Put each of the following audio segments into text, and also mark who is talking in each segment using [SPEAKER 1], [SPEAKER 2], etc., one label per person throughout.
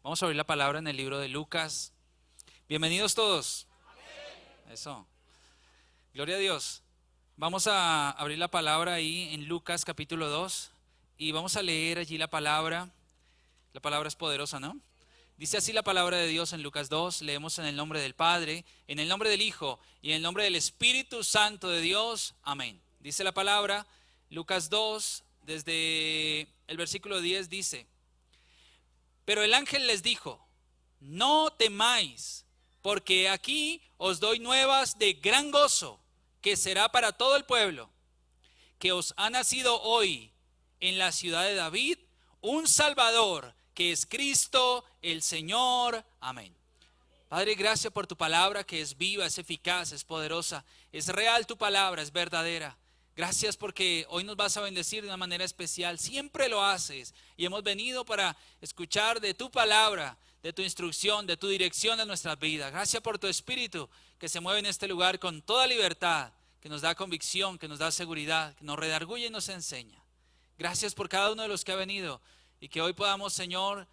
[SPEAKER 1] Vamos a abrir la palabra en el libro de Lucas. Bienvenidos todos. Eso. Gloria a Dios. Vamos a abrir la palabra ahí en Lucas capítulo 2 y vamos a leer allí la palabra. La palabra es poderosa, ¿no? Dice así la palabra de Dios en Lucas 2. Leemos en el nombre del Padre, en el nombre del Hijo y en el nombre del Espíritu Santo de Dios. Amén. Dice la palabra, Lucas 2, desde el versículo 10 dice: Pero el ángel les dijo: no temáis, porque aquí os doy nuevas de gran gozo, que será para todo el pueblo, que os ha nacido hoy en la ciudad de David un Salvador, que es Cristo el Señor. Amén. Padre, gracias por tu palabra, que es viva, es eficaz, es poderosa, es real tu palabra, es verdadera. Gracias porque hoy nos vas a bendecir de una manera especial. Siempre lo haces y hemos venido para escuchar de tu palabra, de tu instrucción, de tu dirección en nuestras vidas. Gracias por tu Espíritu que se mueve en este lugar con toda libertad, que nos da convicción, que nos da seguridad, que nos redarguye y nos enseña. Gracias por cada uno de los que ha venido y que hoy podamos, Señor,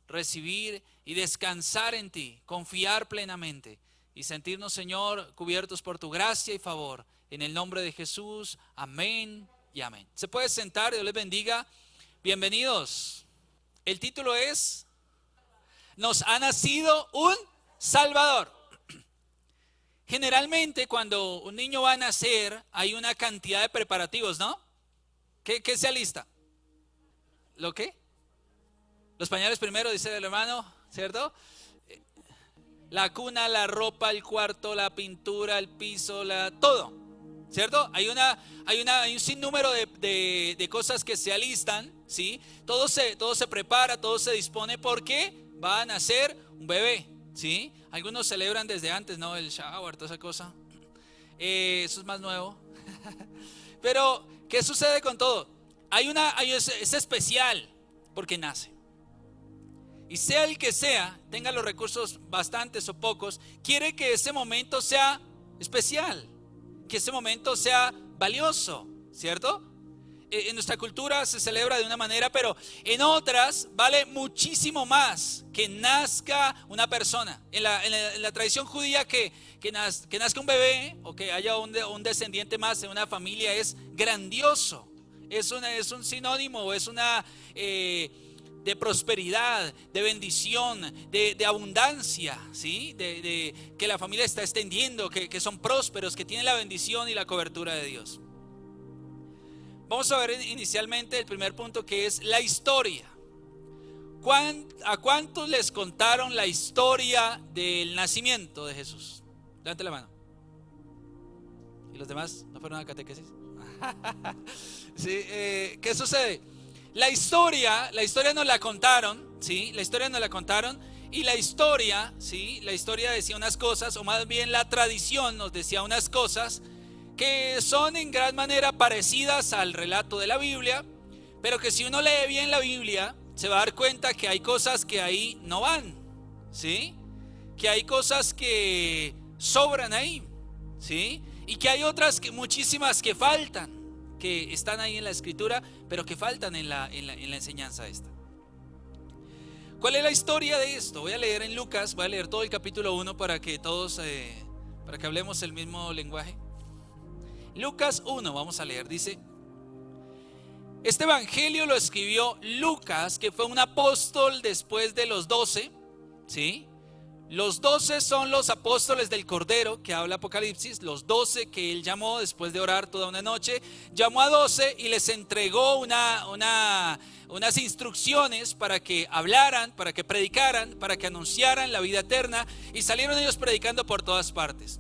[SPEAKER 1] recibir y descansar en ti, confiar plenamente y sentirnos, Señor, cubiertos por tu gracia y favor. En el nombre de Jesús, amén y amén. Se puede sentar, Dios les bendiga. Bienvenidos. El título es: nos ha nacido un Salvador. Generalmente cuando un niño va a nacer hay una cantidad de preparativos, ¿no? ¿Qué se alista? ¿Lo qué? Los pañales primero, dice el hermano, ¿cierto? La cuna, la ropa, el cuarto, la pintura, el piso, todo. ¿Cierto? Hay un sinnúmero de cosas que se alistan, ¿sí? Todo se prepara, todo se dispone porque va a nacer un bebé, ¿sí? Algunos celebran desde antes, ¿no? El shower, toda esa cosa. Eso es más nuevo. Pero, ¿qué sucede con todo? Es especial porque nace. Y sea el que sea, tenga los recursos bastantes o pocos, quiere que ese momento sea especial, que ese momento sea valioso, ¿cierto? En nuestra cultura se celebra de una manera, pero en otras vale muchísimo más que nazca una persona. En la tradición judía que nazca un bebé o que haya un descendiente más en una familia es grandioso. Es un sinónimo, es una de prosperidad, de bendición, de abundancia, ¿sí? De que la familia está extendiendo, que son prósperos, que tienen la bendición y la cobertura de Dios. Vamos a ver inicialmente el primer punto, que es la historia. ¿A cuántos les contaron la historia del nacimiento de Jesús? Levante la mano. ¿Y los demás no fueron a catequesis? Sí, ¿qué sucede? La historia nos la contaron, ¿sí? La historia nos la contaron y la historia, ¿sí? La historia decía unas cosas, o más bien la tradición nos decía unas cosas que son en gran manera parecidas al relato de la Biblia, pero que si uno lee bien la Biblia se va a dar cuenta que hay cosas que ahí no van, ¿sí? Que hay cosas que sobran ahí, ¿sí? Y que hay otras, muchísimas que faltan, que están ahí en la escritura, pero que faltan en la enseñanza esta. ¿Cuál es la historia de esto? Voy a leer en Lucas, voy a leer todo el capítulo 1 para que todos, para que hablemos el mismo lenguaje. Lucas 1, vamos a leer, dice: este evangelio lo escribió Lucas, que fue un apóstol después de los 12, ¿sí? Los 12 son los apóstoles del Cordero que habla Apocalipsis. Los 12 que él llamó después de orar toda una noche. Llamó a 12 y les entregó unas instrucciones para que hablaran, para que predicaran, para que anunciaran la vida eterna. Y salieron ellos predicando por todas partes.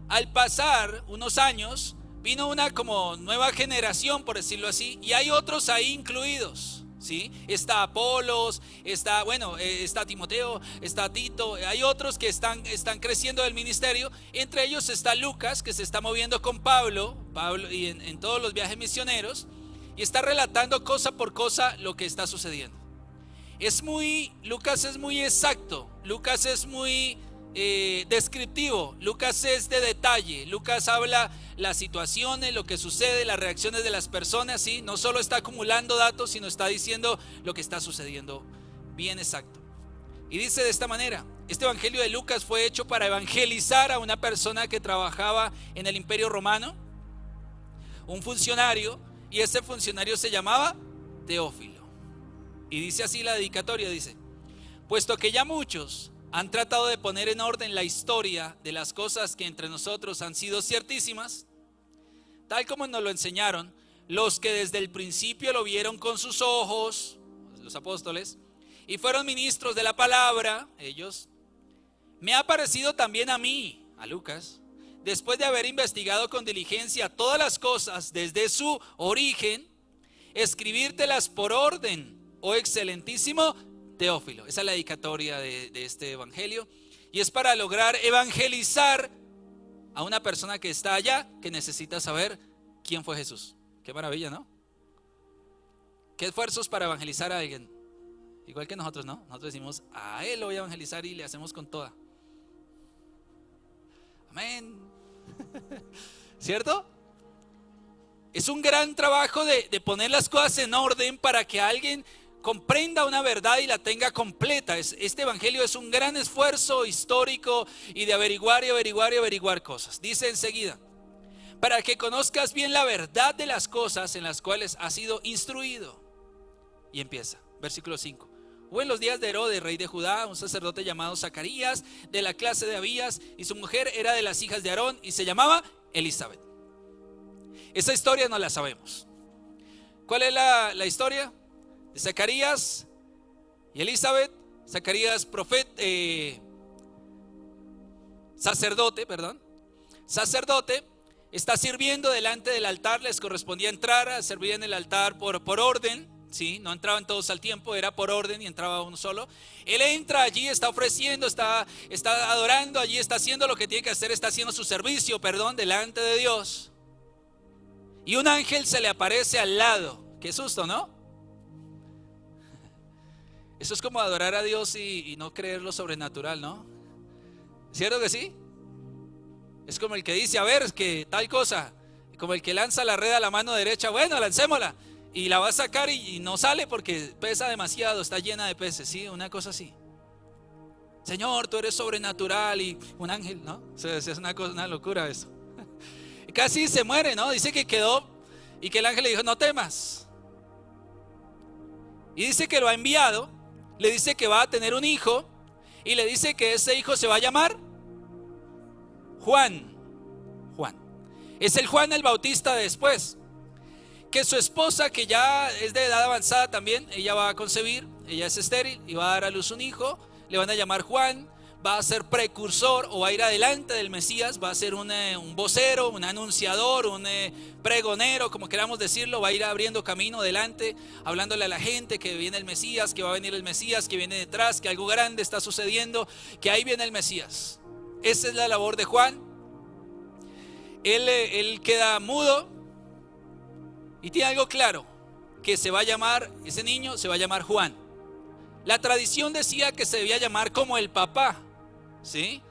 [SPEAKER 1] Al pasar unos años vino una como nueva generación, por decirlo así, y hay otros ahí incluidos, ¿sí? Está Apolos, está Timoteo, está Tito. Hay otros que están creciendo del ministerio. Entre ellos está Lucas, que se está moviendo con Pablo y en todos los viajes misioneros, y está relatando cosa por cosa lo que está sucediendo. Lucas es muy exacto, Lucas es muy descriptivo, Lucas es de detalle. Lucas habla las situaciones, lo que sucede, las reacciones de las personas, ¿sí? No solo está acumulando datos, sino está diciendo lo que está sucediendo bien exacto. Y dice de esta manera: este evangelio de Lucas fue hecho para evangelizar a una persona que trabajaba en el Imperio Romano, un funcionario, y ese funcionario se llamaba Teófilo. Y dice así la dedicatoria, dice: puesto que ya muchos han tratado de poner en orden la historia de las cosas que entre nosotros han sido ciertísimas, tal como nos lo enseñaron los que desde el principio lo vieron con sus ojos, los apóstoles, y fueron ministros de la palabra, ellos, me ha parecido también a mí, a Lucas, después de haber investigado con diligencia todas las cosas desde su origen, escribírtelas por orden, oh excelentísimo Teófilo. Esa es la dedicatoria de este evangelio, y es para lograr evangelizar a una persona que está allá, que necesita saber quién fue Jesús. Qué maravilla, ¿no? Qué esfuerzos para evangelizar a alguien. Igual que nosotros, ¿no? Nosotros decimos: a él lo voy a evangelizar, y le hacemos con toda. Amén. ¿Cierto? Es un gran trabajo de poner las cosas en orden para que alguien comprenda una verdad y la tenga completa. Este evangelio es un gran esfuerzo histórico y de averiguar cosas. Dice enseguida: para que conozcas bien la verdad de las cosas en las cuales has sido instruido. Y empieza, versículo 5. Hubo en los días de Herodes, rey de Judá, un sacerdote llamado Zacarías, de la clase de Abías, y su mujer era de las hijas de Aarón, y se llamaba Elizabeth. Esa historia no la sabemos. ¿Cuál es la historia? De Zacarías y Elizabeth. Zacarías sacerdote, está sirviendo delante del altar. Les correspondía entrar a servir en el altar por orden, ¿sí? No entraban todos al tiempo, era por orden y entraba uno solo. Él entra allí, está ofreciendo, está adorando allí, está haciendo lo que tiene que hacer, está haciendo su servicio, delante de Dios. Y un ángel se le aparece al lado. Qué susto, ¿no? Eso es como adorar a Dios y no creer lo sobrenatural, ¿no? ¿Cierto que sí? Es como el que dice: a ver, es que tal cosa. Como el que lanza la red a la mano derecha: bueno, lancémosla. Y la va a sacar y no sale porque pesa demasiado, está llena de peces, ¿sí? Una cosa así. Señor, tú eres sobrenatural, y un ángel, ¿no? Es una locura eso. Y casi se muere, ¿no? Dice que quedó y que el ángel le dijo: no temas. Y dice que lo ha enviado, le dice que va a tener un hijo, y le dice que ese hijo se va a llamar Juan. Es el Juan el Bautista después. Que su esposa, que ya es de edad avanzada también, ella va a concebir, ella es estéril y va a dar a luz un hijo, le van a llamar Juan, va a ser precursor o va a ir adelante del Mesías, va a ser un vocero, un anunciador, un pregonero, como queramos decirlo, va a ir abriendo camino delante, hablándole a la gente que viene el Mesías, que va a venir el Mesías, que viene detrás, que algo grande está sucediendo, que ahí viene el Mesías. Esa es la labor de Juan. Él queda mudo y tiene algo claro, que se va a llamar, ese niño se va a llamar Juan. La tradición decía que se debía llamar como el papá, ¿sí?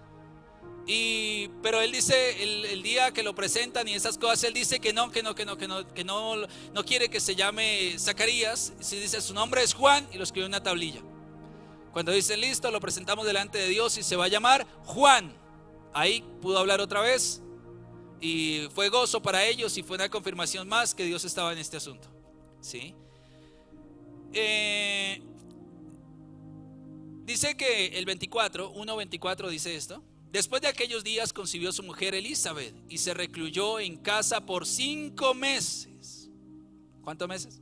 [SPEAKER 1] Pero él dice, el día que lo presentan y esas cosas, él dice que no quiere que se llame Zacarías. Sí, dice: su nombre es Juan, y lo escribió en una tablilla. Cuando dicen listo, lo presentamos delante de Dios y se va a llamar Juan, ahí pudo hablar otra vez. Y fue gozo para ellos y fue una confirmación más que Dios estaba en este asunto, ¿sí? Dice que el 1:24 dice esto: después de aquellos días concibió su mujer Elizabeth y se recluyó en casa por 5 meses. ¿Cuántos meses?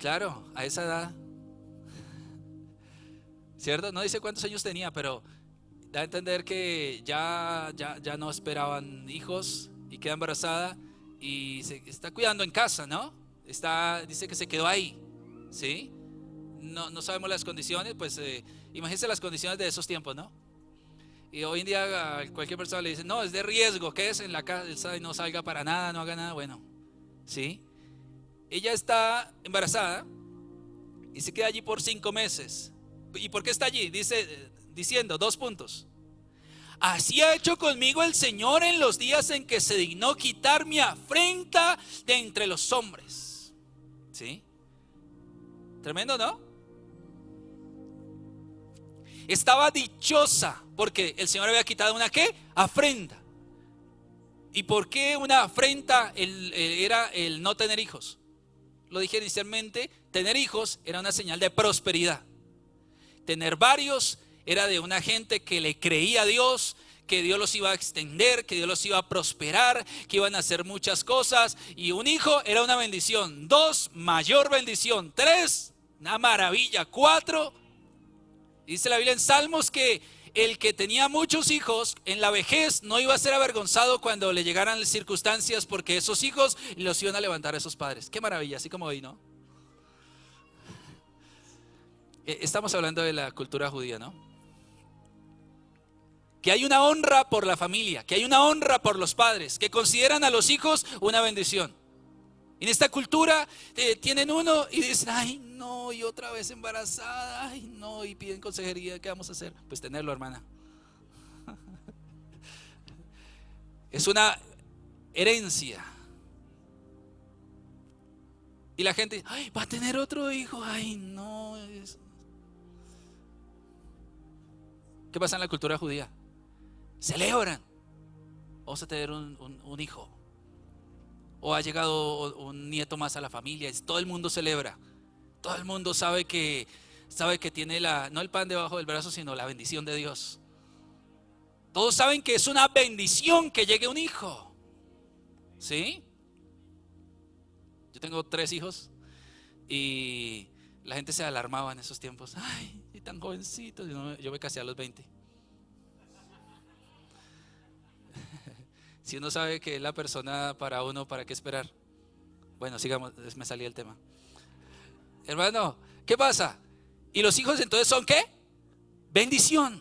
[SPEAKER 1] Claro, a esa edad, ¿cierto? No dice cuántos años tenía, pero da a entender que ya no esperaban hijos y queda embarazada y se está cuidando en casa, ¿no? Dice que se quedó ahí, ¿sí? No sabemos las condiciones, pues imagínense las condiciones de esos tiempos, ¿no? Y hoy en día a cualquier persona le dice: no, es de riesgo, que es en la casa y no salga para nada, no haga nada. Bueno, ¿sí? Ella está embarazada y se queda allí por 5 meses. ¿Y por qué está allí? Diciendo 2 puntos: así ha hecho conmigo el Señor en los días en que se dignó quitar mi afrenta de entre los hombres, ¿sí? Tremendo, ¿no? Estaba dichosa porque el Señor había quitado una ¿qué? Afrenta. ¿Y por qué una afrenta era el no tener hijos? Lo dije inicialmente, tener hijos era una señal de prosperidad. Tener varios era de una gente que le creía a Dios, que Dios los iba a extender, que Dios los iba a prosperar, que iban a hacer muchas cosas. Y un hijo era una bendición. 2, mayor bendición. 3, una maravilla. 4, dice la Biblia en Salmos que el que tenía muchos hijos en la vejez no iba a ser avergonzado cuando le llegaran las circunstancias, porque esos hijos los iban a levantar a esos padres. Qué maravilla, así como hoy, ¿no? Estamos hablando de la cultura judía, ¿no? Que hay una honra por la familia, que hay una honra por los padres, que consideran a los hijos una bendición. En esta cultura tienen uno y dicen, ay no, y otra vez embarazada, ay no, y piden consejería, ¿qué vamos a hacer? Pues tenerlo, hermana. Es una herencia. Y la gente, ay, va a tener otro hijo, ay no. ¿Qué pasa en la cultura judía? Celebran, vamos a tener un hijo, o ha llegado un nieto más a la familia. Todo el mundo celebra, todo el mundo sabe que tiene no el pan debajo del brazo, sino la bendición de Dios. Todos saben que es una bendición que llegue un hijo, ¿sí? Yo tengo 3 hijos y la gente se alarmaba en esos tiempos. Ay, y tan jovencito. Yo me casé a los 20. Si uno sabe que es la persona para uno, ¿para qué esperar? Bueno, sigamos, me salí del tema. Hermano, ¿qué pasa? ¿Y los hijos entonces son qué? Bendición.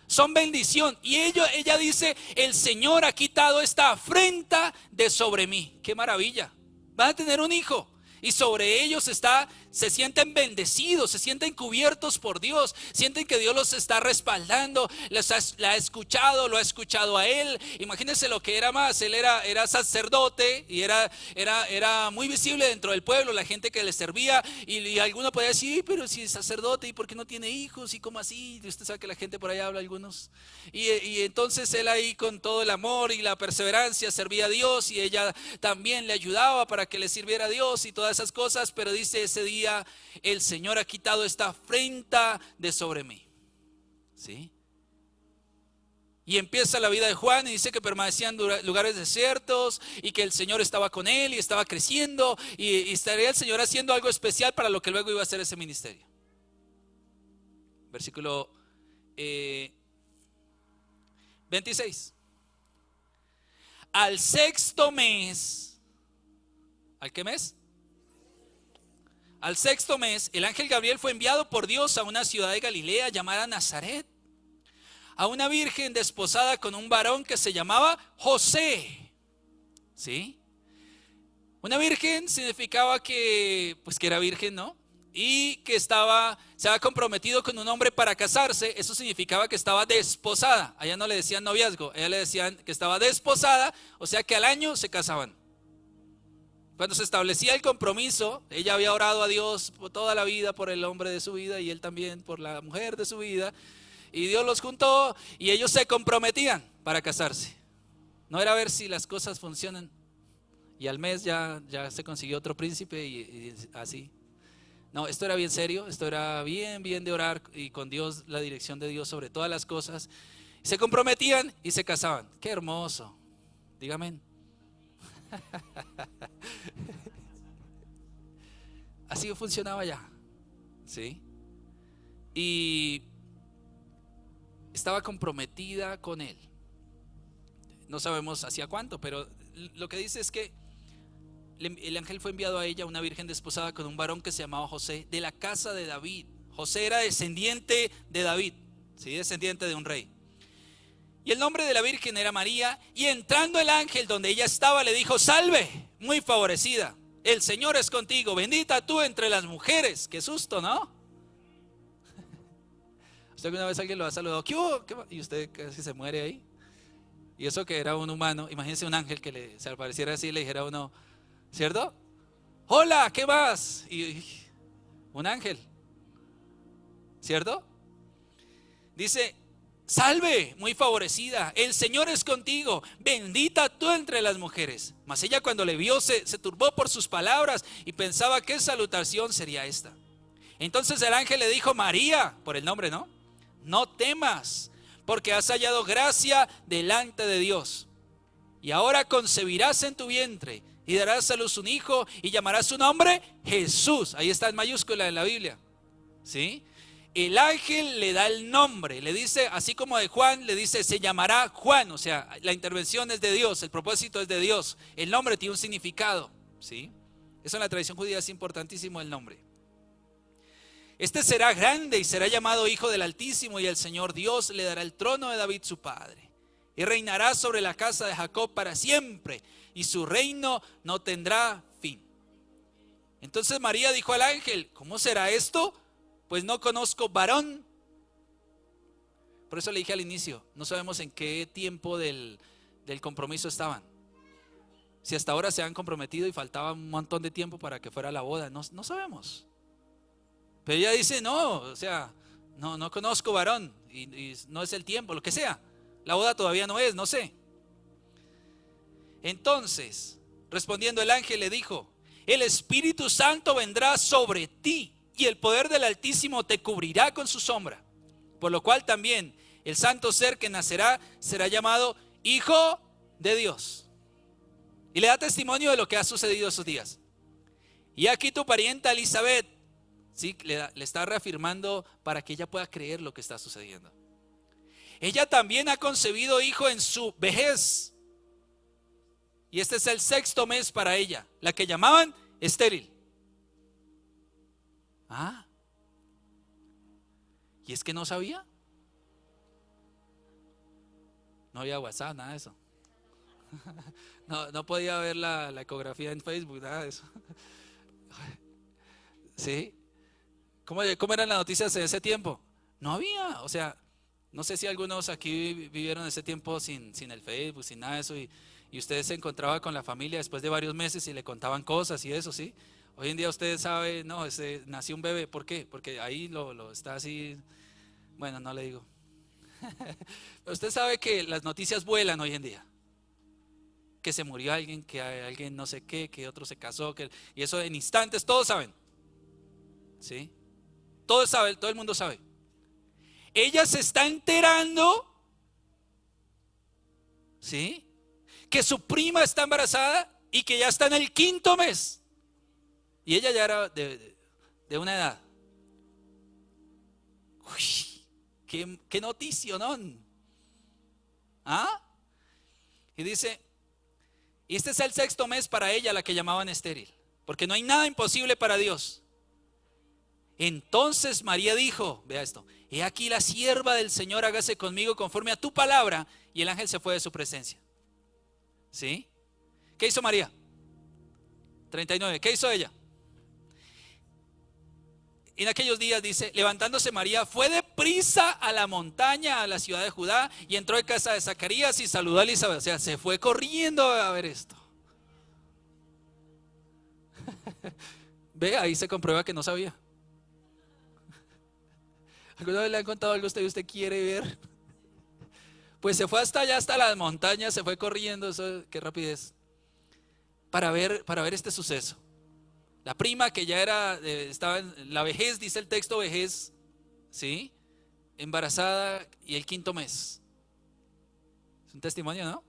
[SPEAKER 1] Son bendición. Y ella dice, el Señor ha quitado esta afrenta de sobre mí. ¡Qué maravilla! Van a tener un hijo. Y sobre ellos se sienten bendecidos, se sienten cubiertos por Dios, sienten que Dios los está respaldando, la ha escuchado, lo ha escuchado a él. Imagínense lo que era más, él era sacerdote y era muy visible dentro del pueblo, la gente que le servía, y alguno podía decir, pero si es sacerdote, ¿y por qué no tiene hijos? ¿Y cómo así? Y usted sabe que la gente por ahí habla algunos. Y entonces él ahí con todo el amor y la perseverancia servía a Dios, y ella también le ayudaba para que le sirviera a Dios y todas esas cosas. Pero dice, ese día el Señor ha quitado esta afrenta de sobre mí, ¿sí? Y empieza la vida de Juan y dice que permanecía en lugares desiertos y que el Señor estaba con él y estaba creciendo, y estaría el Señor haciendo algo especial para lo que luego iba a ser ese ministerio. Versículo 26. Al 6º mes, ¿al qué mes? Al 6º mes, el ángel Gabriel fue enviado por Dios a una ciudad de Galilea llamada Nazaret, a una virgen desposada con un varón que se llamaba José. ¿Sí? Una virgen significaba que era virgen, ¿no? Y que se había comprometido con un hombre para casarse. Eso significaba que estaba desposada. Allá no le decían noviazgo, allá le decían que estaba desposada, o sea que al año se casaban. Cuando se establecía el compromiso, ella había orado a Dios por toda la vida por el hombre de su vida y él también por la mujer de su vida, y Dios los juntó y ellos se comprometían para casarse. No era ver si las cosas funcionan y al mes ya se consiguió otro príncipe y así. No, esto era bien serio, esto era bien de orar y con Dios, la dirección de Dios sobre todas las cosas. Se comprometían y se casaban. Qué hermoso, dígame. Así funcionaba ya, ¿sí? Y estaba comprometida con él. No sabemos hacia cuánto, pero lo que dice es que el ángel fue enviado a ella, una virgen desposada con un varón que se llamaba José, de la casa de David. José era descendiente de David, ¿sí? Descendiente de un rey. Y el nombre de la virgen era María. Y entrando el ángel donde ella estaba, le dijo: salve, muy favorecida, el Señor es contigo, bendita tú entre las mujeres. Qué susto, ¿no? ¿Usted alguna vez alguien lo ha saludado? ¿Qué hubo? Y usted casi se muere ahí. Y eso que era un humano. Imagínense un ángel que se apareciera así y le dijera a uno, ¿cierto? Hola, ¿qué más? Y Un ángel, ¿cierto? Dice: salve, muy favorecida, el Señor es contigo, bendita tú entre las mujeres. Mas ella, cuando le vio, se turbó por sus palabras y pensaba qué salutación sería esta. Entonces el ángel le dijo: María, por el nombre, ¿no? No temas, porque has hallado gracia delante de Dios. Y ahora concebirás en tu vientre y darás a luz un hijo y llamarás su nombre Jesús. Ahí está en mayúscula en la Biblia, ¿sí? El ángel le da el nombre, le dice, así como de Juan, le dice: se llamará Juan. O sea, la intervención es de Dios, el propósito es de Dios. El nombre tiene un significado, ¿sí? Eso en la tradición judía es importantísimo, el nombre. Este será grande y será llamado Hijo del Altísimo, y el Señor Dios le dará el trono de David su padre. Y reinará sobre la casa de Jacob para siempre, y su reino no tendrá fin. Entonces María dijo al ángel: ¿cómo será esto? Pues no conozco varón. Por eso le dije al inicio, no sabemos en qué tiempo del compromiso estaban. Si hasta ahora se han comprometido y faltaba un montón de tiempo para que fuera la boda, no sabemos. Pero ella dice: no, o sea, no conozco varón, y no es el tiempo, lo que sea. La boda todavía no es, no sé. Entonces, respondiendo el ángel, le dijo: el Espíritu Santo vendrá sobre ti, y el poder del Altísimo te cubrirá con su sombra. Por lo cual también el santo ser que nacerá será llamado Hijo de Dios. Y le da testimonio de lo que ha sucedido esos días. Y aquí tu parienta Elizabeth, ¿sí? Le está reafirmando para que ella pueda creer lo que está sucediendo. Ella también ha concebido hijo en su vejez. Y este es el 6º mes para ella, la que llamaban estéril. ¿Y es que no sabía? No había WhatsApp, nada de eso. No podía ver la ecografía en Facebook, nada de eso. ¿Sí? ¿Cómo eran las noticias en ese tiempo? No había, o sea, no sé si algunos aquí vivieron ese tiempo sin el Facebook, sin nada de eso, y usted se encontraba con la familia después de varios meses y le contaban cosas y eso, ¿sí? Hoy en día usted sabe, no, nació un bebé. ¿Por qué? Porque ahí lo está así. Bueno, no le digo. Pero usted sabe que las noticias vuelan hoy en día. Que se murió alguien, que alguien no sé qué, que otro se casó, y eso en instantes, todos saben. ¿Sí? Todos saben, todo el mundo sabe. Ella se está enterando, ¿sí?, que su prima está embarazada y que ya está en el 5º mes. Y ella ya era de una edad. Uy, qué noticia, ¿no? Y dice: y este es el 6º mes para ella, la que llamaban estéril, porque no hay nada imposible para Dios. Entonces María dijo, vea esto: he aquí la sierva del Señor, hágase conmigo conforme a tu palabra. Y el ángel se fue de su presencia. ¿Sí? ¿Qué hizo María? 39. ¿Qué hizo ella? En aquellos días, dice, levantándose María, fue deprisa a la montaña, a la ciudad de Judá, y entró en casa de Zacarías y saludó a Elizabeth. O sea, se fue corriendo a ver esto. Ve, ahí se comprueba que no sabía. ¿Alguna vez le han contado algo a usted y usted quiere ver? Pues se fue hasta allá, hasta las montañas, se fue corriendo, eso, qué rapidez, para ver este suceso. La prima que ya estaba en la vejez, dice el texto, vejez, ¿sí?, embarazada, y el 5º mes. Es un testimonio, ¿no?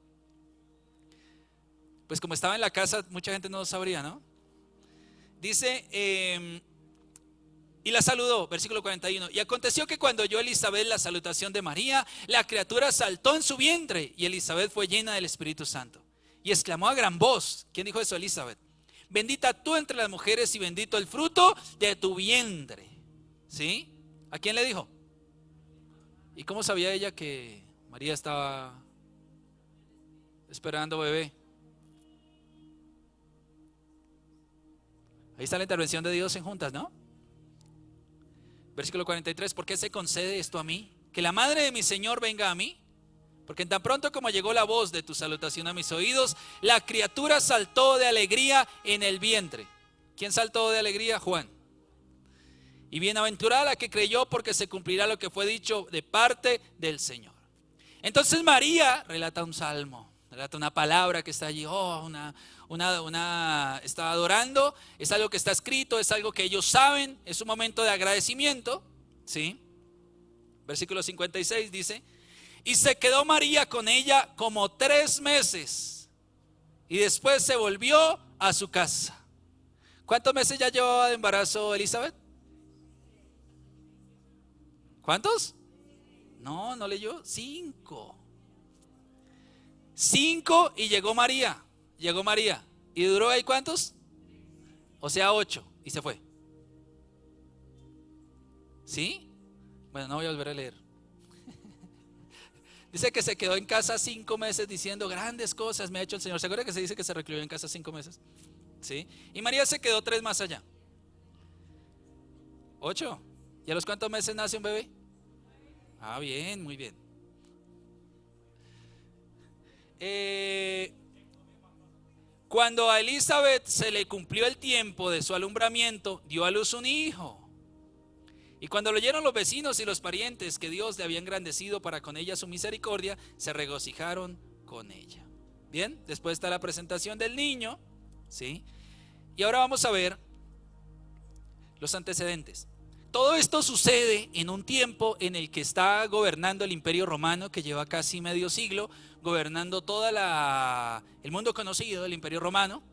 [SPEAKER 1] Pues como estaba en la casa, mucha gente no lo sabría, ¿no? Dice, y la saludó, versículo 41. Y aconteció que cuando oyó Elizabeth la salutación de María, la criatura saltó en su vientre, y Elizabeth fue llena del Espíritu Santo. Y exclamó a gran voz. ¿Quién dijo eso? Elizabeth: bendita tú entre las mujeres y bendito el fruto de tu vientre. ¿Sí? ¿A quién le dijo? ¿Y cómo sabía ella que María estaba esperando bebé? Ahí está la intervención de Dios en juntas, ¿no? Versículo 43. ¿Por qué se concede esto a mí? Que la madre de mi Señor venga a mí. Porque tan pronto como llegó la voz de tu salutación a mis oídos, la criatura saltó de alegría en el vientre. ¿Quién saltó de alegría? Juan. Y bienaventurada la que creyó, porque se cumplirá lo que fue dicho de parte del Señor. Entonces María relata un salmo, relata una palabra que está allí. Está adorando, es algo que está escrito, es algo que ellos saben, es un momento de agradecimiento, ¿sí? Versículo 56 dice: y se quedó María con ella como 3 meses, y después se volvió a su casa. ¿Cuántos meses ya llevaba de embarazo Elizabeth? ¿Cuántos? No leyó. 5. 5 y llegó María. ¿Y duró ahí cuántos? O sea, 8 y se fue. ¿Sí? Bueno, no voy a volver a leer. Dice que se quedó en casa 5 meses diciendo: grandes cosas me ha hecho el Señor. ¿Se acuerda que se dice que se recluyó en casa 5 meses? ¿Sí? Y María se quedó 3 más allá. 8. ¿Y a los cuántos meses nace un bebé? Ah, bien, muy bien. Cuando a Elizabeth se le cumplió el tiempo de su alumbramiento, dio a luz un hijo. Y cuando lo oyeron los vecinos y los parientes que Dios le había engrandecido para con ella su misericordia, se regocijaron con ella. Bien, después está la presentación del niño, ¿sí? Y ahora vamos a ver los antecedentes. Todo esto sucede en un tiempo en el que está gobernando el Imperio Romano, que lleva casi medio siglo gobernando todo el mundo conocido del Imperio Romano.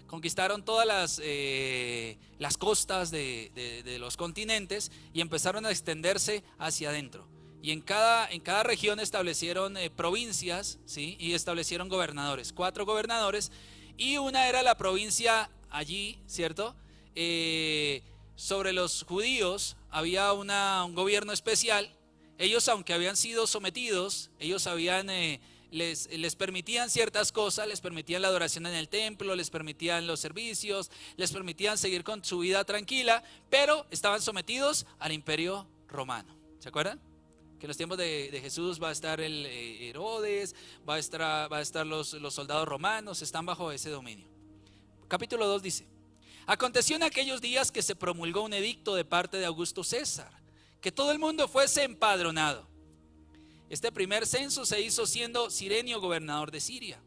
[SPEAKER 1] Conquistaron todas las costas de los continentes y empezaron a extenderse hacia adentro. Y en cada región establecieron provincias, ¿sí? Y establecieron gobernadores, 4 gobernadores, y una era la provincia allí, ¿cierto? Sobre los judíos había un gobierno especial. Ellos, aunque habían sido sometidos, ellos les permitían ciertas cosas, les permitían la adoración en el templo, les permitían los servicios, les permitían seguir con su vida tranquila, pero estaban sometidos al Imperio Romano. ¿Se acuerdan? Que en los tiempos de Jesús va a estar el Herodes, va a estar los soldados romanos, están bajo ese dominio. Capítulo 2 dice: aconteció en aquellos días que se promulgó un edicto de parte de Augusto César, que todo el mundo fuese empadronado. Este primer censo se hizo siendo Cirenio gobernador de Siria,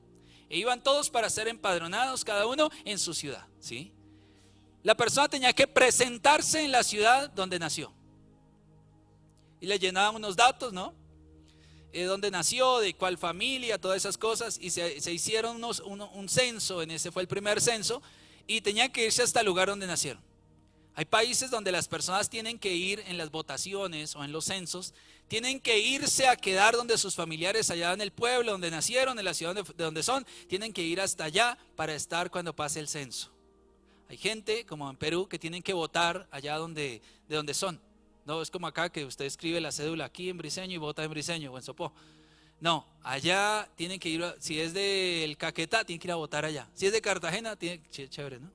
[SPEAKER 1] e iban todos para ser empadronados, cada uno en su ciudad, ¿sí? La persona tenía que presentarse en la ciudad donde nació, y le llenaban unos datos, ¿no? Dónde nació, de cuál familia, todas esas cosas, y se hicieron un censo. Ese fue el primer censo, y tenían que irse hasta el lugar donde nacieron. Hay países donde las personas tienen que ir en las votaciones o en los censos, tienen que irse a quedar donde sus familiares, allá en el pueblo donde nacieron, en la ciudad de donde son, tienen que ir hasta allá para estar cuando pase el censo. Hay gente, como en Perú, que tienen que votar allá de donde son. No es como acá que usted escribe la cédula aquí en Briceño y vota en Briceño o en Sopó. No, allá tienen que ir, si es del Caquetá, tienen que ir a votar allá. Si es de Cartagena, chévere, ¿no?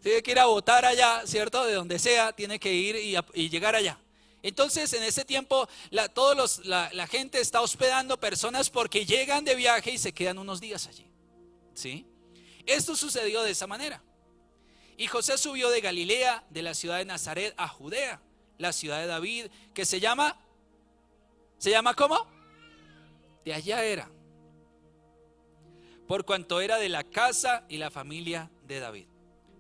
[SPEAKER 1] Tiene que ir a votar allá, ¿cierto? De donde sea, tiene que ir y llegar allá. Entonces, en ese tiempo, la gente está hospedando personas porque llegan de viaje y se quedan unos días allí, ¿sí? Esto sucedió de esa manera. Y José subió de Galilea, de la ciudad de Nazaret, a Judea, la ciudad de David, que ¿se llama cómo? De allá era, por cuanto era de la casa y la familia de David,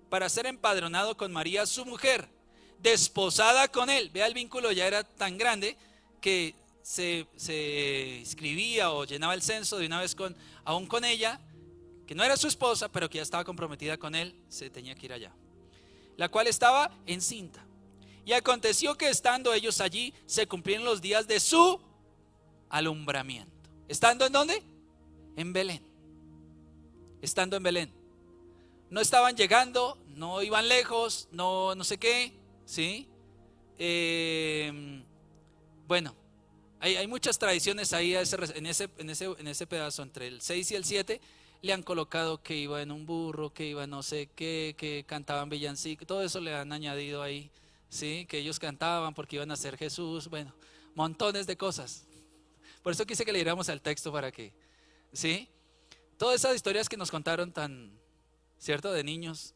[SPEAKER 1] para ser empadronado con María su mujer, desposada con él. Vea, el vínculo ya era tan grande que se inscribía o llenaba el censo de una vez aún con ella, que no era su esposa, pero que ya estaba comprometida con él, se tenía que ir allá, la cual estaba encinta. Y aconteció que estando ellos allí, se cumplieron los días de su alumbramiento. ¿Estando en dónde? En Belén. Estando en Belén. No estaban llegando, no iban lejos, no sé qué, ¿sí? Bueno, hay muchas tradiciones ahí en ese pedazo, entre el 6 y el 7. Le han colocado que iba en un burro, que iba no sé qué, que cantaban villancicos, todo eso le han añadido ahí, ¿sí? Que ellos cantaban porque iban a ser Jesús, bueno, montones de cosas. Por eso quise que leyéramos el texto para que, ¿sí? Todas esas historias que nos contaron tan, ¿cierto? De niños,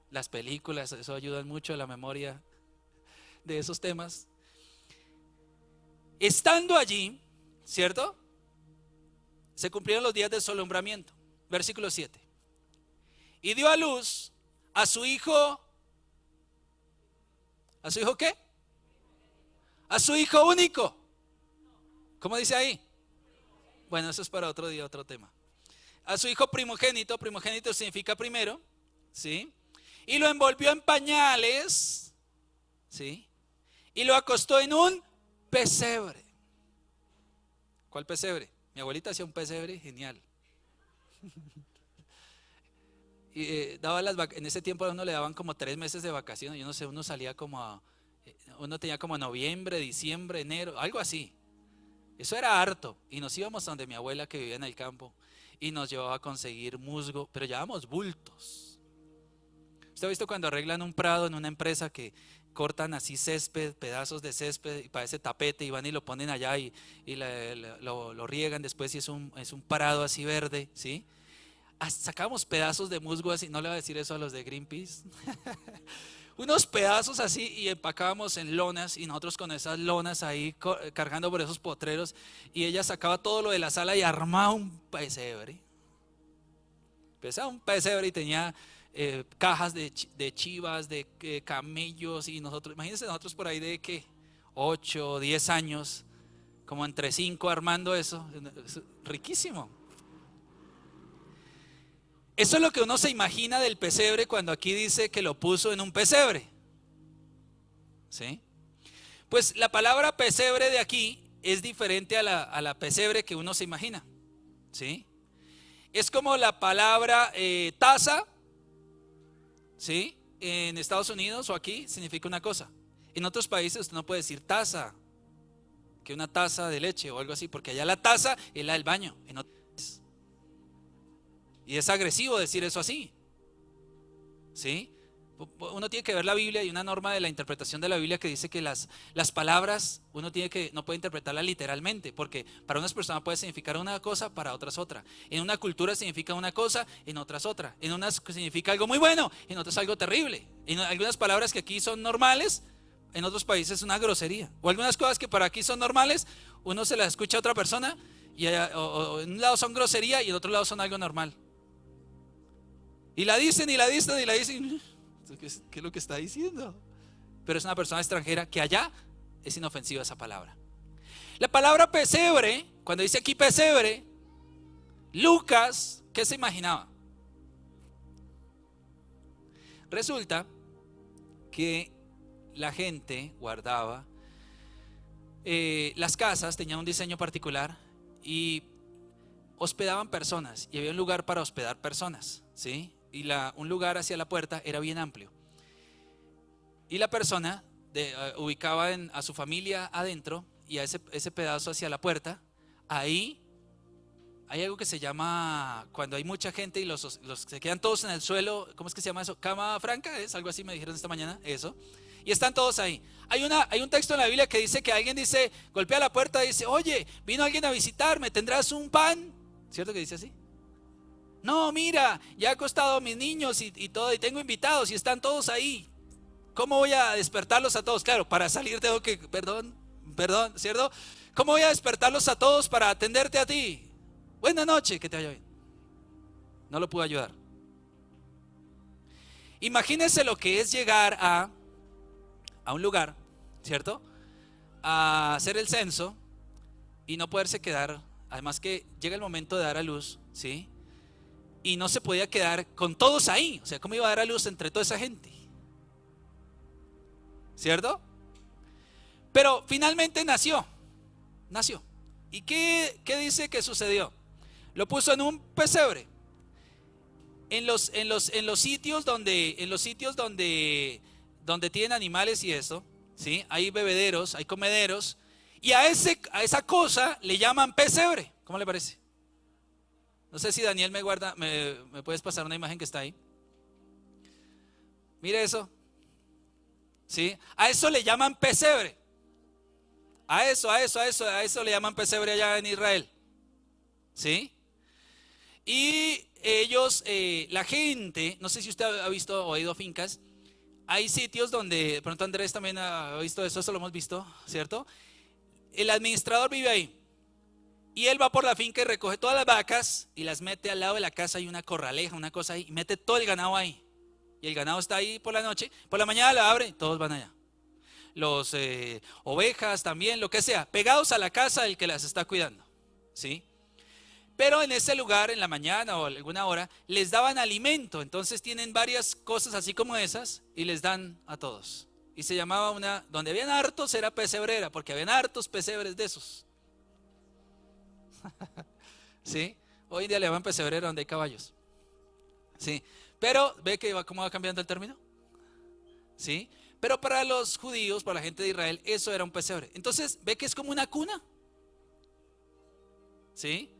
[SPEAKER 1] Las películas, eso ayuda mucho a la memoria de esos temas. Estando allí, ¿cierto? Se cumplieron los días del solumbramiento. Versículo 7. Y dio a luz a su hijo. ¿A su hijo qué? A su hijo único. ¿Cómo dice ahí? Bueno, eso es para otro día, otro tema. A su hijo primogénito. Primogénito significa primero, ¿sí? Y lo envolvió en pañales, ¿sí? Y lo acostó en un pesebre. ¿Cuál pesebre? Mi abuelita hacía un pesebre genial. Y en ese tiempo a uno le daban como 3 meses de vacaciones. Yo no sé, uno salía uno tenía como noviembre, diciembre, enero, algo así. Eso era harto. Y nos íbamos donde mi abuela, que vivía en el campo, y nos llevaba a conseguir musgo, pero llevábamos bultos. ¿Usted ha visto cuando arreglan un prado en una empresa que cortan así césped, pedazos de césped y parece tapete, y van y lo ponen allá y lo riegan después y es un prado así verde, ¿sí? Sacamos pedazos de musgo así, no le voy a decir eso a los de Greenpeace. Unos pedazos así y empacábamos en lonas, y nosotros con esas lonas ahí cargando por esos potreros, y ella sacaba todo lo de la sala y armaba un pesebre. Empezaba un pesebre y tenía cajas de chivas, de camellos, y nosotros, imagínense nosotros por ahí de ¿qué? 8 o 10 años, como entre 5 armando eso, riquísimo. Eso es lo que uno se imagina del pesebre cuando aquí dice que lo puso en un pesebre, ¿sí? Pues la palabra pesebre de aquí es diferente a la pesebre que uno se imagina, ¿sí? Es como la palabra taza, ¿sí? En Estados Unidos o aquí significa una cosa. En otros países usted no puede decir taza, que una taza de leche o algo así, porque allá la taza es la del baño. Y es agresivo decir eso así, ¿sí? Uno tiene que ver la Biblia. Hay una norma de la interpretación de la Biblia que dice que las palabras no puede interpretarlas literalmente, porque para unas personas puede significar una cosa, para otras otra. En una cultura significa una cosa, en otras otra. En unas significa algo muy bueno, en otras algo terrible. En algunas palabras que aquí son normales, en otros países es una grosería. O algunas cosas que para aquí son normales, uno se las escucha a otra persona y o en un lado son grosería y en otro lado son algo normal. Y la dicen y la dicen y la dicen. ¿Qué es lo que está diciendo? Pero es una persona extranjera que allá es inofensiva esa palabra. La palabra pesebre, cuando dice aquí pesebre, Lucas, ¿qué se imaginaba? Resulta que la gente guardaba las casas, tenían un diseño particular y hospedaban personas, y había un lugar para hospedar personas, ¿sí? Y un lugar hacia la puerta era bien amplio, y la persona ubicaba a su familia adentro, y a ese pedazo hacia la puerta. Ahí hay algo que se llama, cuando hay mucha gente y los se quedan todos en el suelo, ¿cómo es que se llama eso? Cama franca, es algo así, me dijeron esta mañana, eso. Y están todos ahí. Hay un texto en la Biblia que dice que alguien dice, golpea la puerta y dice, oye, vino alguien a visitarme, ¿tendrás un pan? ¿Cierto que dice así? No, mira, ya he acostado a mis niños y todo, y tengo invitados y están todos ahí. ¿Cómo voy a despertarlos a todos? Claro, para salir tengo que, perdón, ¿cierto? ¿Cómo voy a despertarlos a todos para atenderte a ti? Buenas noches, que te vaya bien. No lo pude ayudar. Imagínense lo que es llegar a un lugar, ¿cierto? A hacer el censo y no poderse quedar. Además que llega el momento de dar a luz, ¿sí? Y no se podía quedar con todos ahí. O sea, ¿cómo iba a dar a luz entre toda esa gente? ¿Cierto? Pero finalmente nació. ¿Y qué dice que sucedió? Lo puso en un pesebre. En los sitios donde tienen animales y eso, ¿sí? Hay bebederos, hay comederos, y a esa cosa le llaman pesebre. ¿Cómo le parece? No sé si Daniel me puedes pasar una imagen que está ahí. Mire eso, ¿sí? A eso le llaman pesebre. A eso le llaman pesebre allá en Israel, ¿sí? Y ellos, la gente, no sé si usted ha visto o ha ido a fincas, hay sitios donde, de pronto Andrés también ha visto eso lo hemos visto, ¿cierto? El administrador vive ahí y él va por la finca y recoge todas las vacas y las mete al lado de la casa. Hay una corraleja, una cosa ahí, y mete todo el ganado ahí. Y el ganado está ahí por la noche, por la mañana la abre y todos van allá. Los ovejas también, lo que sea, pegados a la casa del que las está cuidando, ¿sí? Pero en ese lugar, en la mañana o alguna hora, les daban alimento. Entonces tienen varias cosas así como esas y les dan a todos. Y se llamaba donde habían hartos era pesebrera, porque habían hartos pesebres de esos. ¿Sí? Hoy en día le llaman pesebrera donde hay caballos. ¿Sí? Pero ve que cómo va cambiando el término. ¿Sí? Pero para los judíos, para la gente de Israel, eso era un pesebre. Entonces ve que es como una cuna. ¿Sí?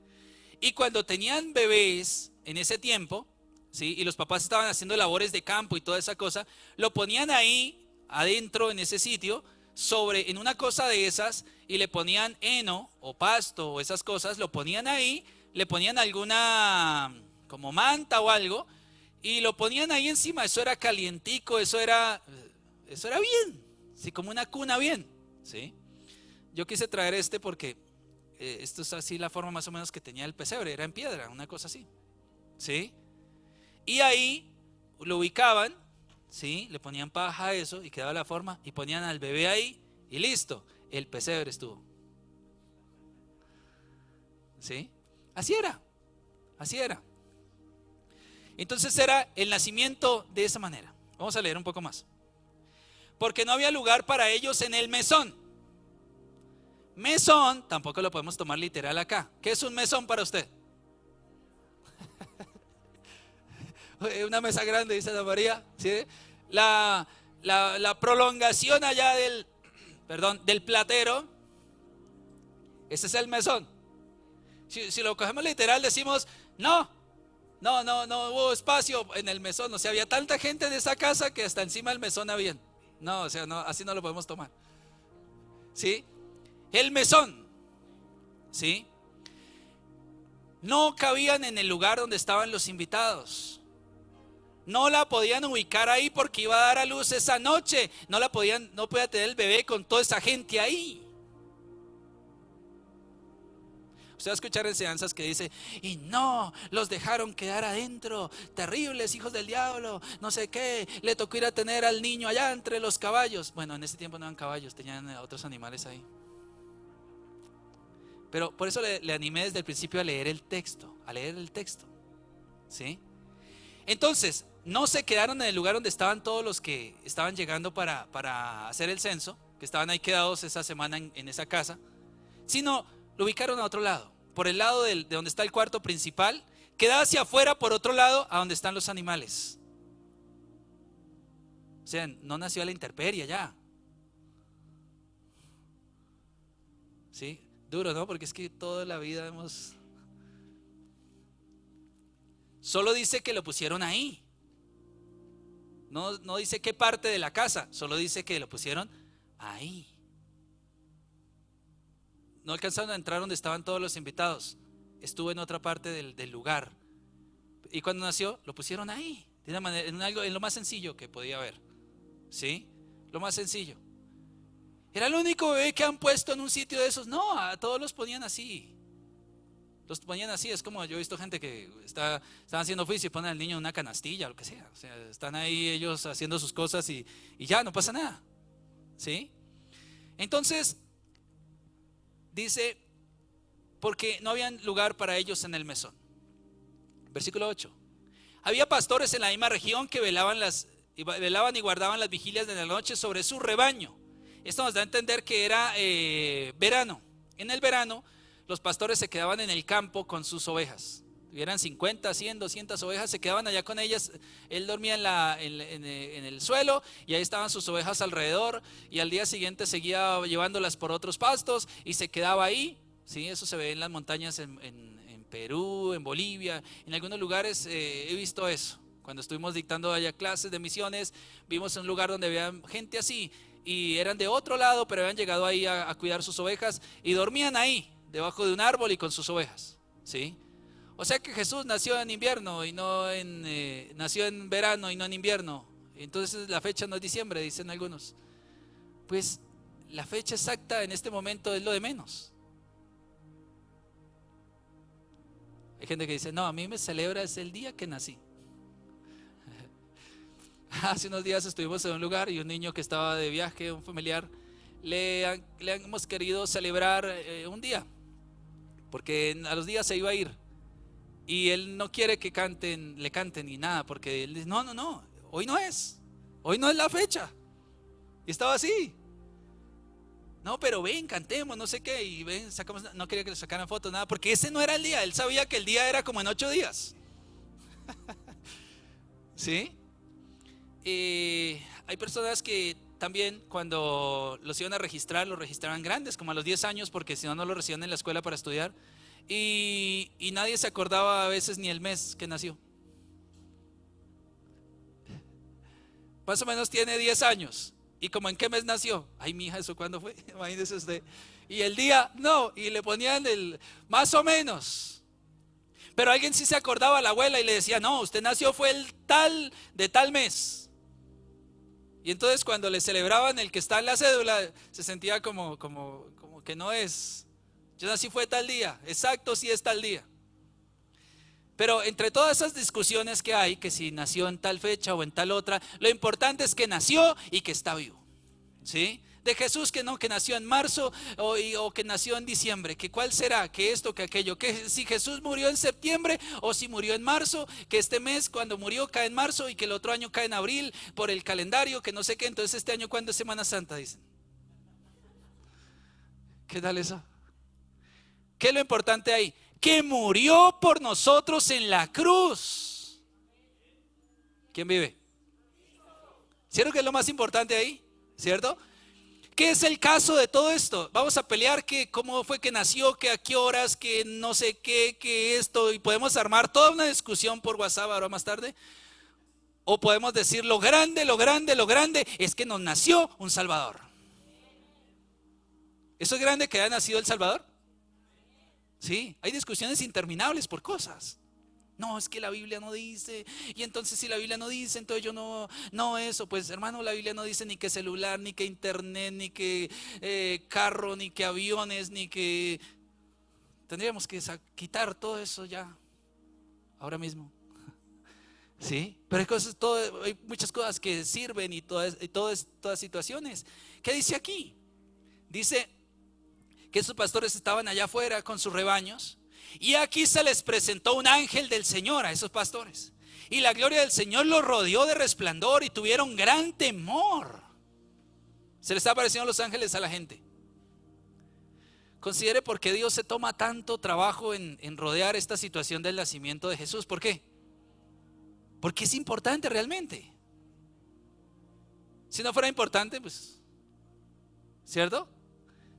[SPEAKER 1] Y cuando tenían bebés en ese tiempo, ¿sí? Y los papás estaban haciendo labores de campo y toda esa cosa, lo ponían ahí, adentro en ese sitio, en una cosa de esas, y le ponían heno o pasto o esas cosas, lo ponían ahí, le ponían alguna como manta o algo, y lo ponían ahí encima. Eso era calientico, eso era bien, sí, como una cuna bien, ¿sí? Yo quise traer porque esto es así la forma más o menos que tenía el pesebre, era en piedra, una cosa así, ¿sí? Y ahí lo ubicaban, ¿sí? Le ponían paja a eso y quedaba la forma y ponían al bebé ahí y listo, el pesebre estuvo, ¿sí? Así era. Entonces era el nacimiento de esa manera. Vamos a leer un poco más. Porque no había lugar para ellos en el mesón. Mesón, tampoco lo podemos tomar literal acá. ¿Qué es un mesón para usted? Una mesa grande, dice Ana María, ¿sí? La prolongación allá del platero, ese es el mesón. Si lo cogemos literal decimos, no hubo espacio en el mesón. O sea, había tanta gente en esa casa que hasta encima del mesón había. No, o sea, no, así no lo podemos tomar. ¿Sí? El mesón, ¿sí? No cabían en el lugar donde estaban los invitados. No la podían ubicar ahí porque iba a dar a luz esa noche. No podía tener el bebé con toda esa gente ahí. Usted va a escuchar enseñanzas que dice, y no, los dejaron quedar adentro, terribles hijos del diablo, no sé qué, le tocó ir a tener al niño allá entre los caballos. Bueno, en ese tiempo no eran caballos, tenían otros animales ahí. Pero por eso le animé desde el principio a leer el texto, ¿sí? Entonces, no se quedaron en el lugar donde estaban todos los que estaban llegando para hacer el censo, que estaban ahí quedados esa semana en esa casa, sino lo ubicaron a otro lado, por el lado de donde está el cuarto principal, queda hacia afuera por otro lado a donde están los animales. O sea, no nació a la intemperie ya. ¿Sí? Duro, ¿no? Porque es que toda la vida Solo dice que lo pusieron ahí. No dice qué parte de la casa, solo dice que lo pusieron ahí. No alcanzaron a entrar donde estaban todos los invitados. Estuvo en otra parte del lugar. Y cuando nació, lo pusieron ahí, de una manera, en lo más sencillo que podía haber. ¿Sí? Lo más sencillo. ¿Era el único bebé que han puesto en un sitio de esos? No, a todos los ponían así. Los ponían así, es como yo he visto gente que están haciendo oficio y ponen al niño en una canastilla o lo que sea. O sea, están ahí ellos haciendo sus cosas y ya, no pasa nada. ¿Sí? Entonces, dice, porque no había lugar para ellos en el mesón. Versículo 8. Había pastores en la misma región que velaban y guardaban las vigilias de la noche sobre su rebaño. Esto nos da a entender que era verano. En el verano, los pastores se quedaban en el campo con sus ovejas. Tuvieran 50, 100, 200 ovejas, se quedaban allá con ellas. Él dormía en el suelo y ahí estaban sus ovejas alrededor. Y al día siguiente seguía llevándolas por otros pastos y se quedaba ahí. ¿Sí? Eso se ve en las montañas en Perú, en Bolivia. En algunos lugares he visto eso. Cuando estuvimos dictando allá clases de misiones, vimos un lugar donde había gente así. Y eran de otro lado, pero habían llegado ahí a cuidar sus ovejas y dormían ahí, debajo de un árbol y con sus ovejas, ¿sí? O sea que Jesús nació en invierno y no nació en verano y no en invierno. Entonces la fecha no es diciembre, dicen algunos. Pues la fecha exacta en este momento es lo de menos. Hay gente que dice, no, a mí me celebra es el día que nací. Hace unos días estuvimos en un lugar y un niño que estaba de viaje, un familiar, le hemos querido celebrar un día, porque a los días se iba a ir. Y él no quiere que le canten ni nada, porque él dice, no, hoy no es la fecha. Y estaba así. No, pero ven, cantemos, no sé qué, y ven, sacamos, no quería que le sacaran fotos, nada, porque ese no era el día, él sabía que el día era como en 8 días. ¿Sí? Hay personas que también cuando los iban a registrar, los registraban grandes, como a los 10 años, porque si no, no lo recibían en la escuela para estudiar. Y nadie se acordaba a veces ni el mes que nació. Más o menos tiene 10 años. ¿Y como en qué mes nació? Ay, mi hija, ¿eso cuándo fue? Imagínese usted. Y el día, no, y le ponían más o menos. Pero alguien sí se acordaba, la abuela, y le decía, no, usted nació fue de tal mes. Y entonces cuando le celebraban el que está en la cédula, se sentía como que no es. Yo nací fue tal día, exacto, sí es tal día. Pero entre todas esas discusiones que hay, que si nació en tal fecha o en tal otra, lo importante es que nació y que está vivo. ¿Sí? De Jesús que no, que nació en marzo o que nació en diciembre, que cuál será, que esto, que aquello, que si Jesús murió en septiembre o si murió en marzo, que este mes cuando murió cae en marzo y que el otro año cae en abril por el calendario, que no sé qué, entonces este año ¿cuándo es Semana Santa? Dicen. ¿Qué tal eso? ¿Qué es lo importante ahí? Que murió por nosotros en la cruz. ¿Quién vive? ¿Cierto que es lo más importante ahí? ¿Cierto? ¿Qué es el caso de todo esto? Vamos a pelear que cómo fue que nació, que a qué horas, que no sé qué, que esto, y podemos armar toda una discusión por WhatsApp ahora más tarde. O podemos decir lo grande es que nos nació un Salvador. ¿Eso es grande que haya nacido el Salvador? Sí, hay discusiones interminables por cosas. No, es que la Biblia no dice. Y entonces si la Biblia no dice, entonces yo no eso. Pues hermano, la Biblia no dice ni que celular, ni que internet, ni que carro, ni que aviones, ni que... Tendríamos que quitar todo eso ya, ahora mismo. Sí, pero hay muchas cosas que sirven y todas situaciones. ¿Qué dice aquí? Dice que sus pastores estaban allá afuera con sus rebaños y aquí se les presentó un ángel del Señor a esos pastores y la gloria del Señor los rodeó de resplandor y tuvieron gran temor. Se les está apareciendo los ángeles a la gente. Considere por qué Dios se toma tanto trabajo en rodear esta situación del nacimiento de Jesús. ¿Por qué? Porque es importante realmente. Si no fuera importante, pues, ¿cierto?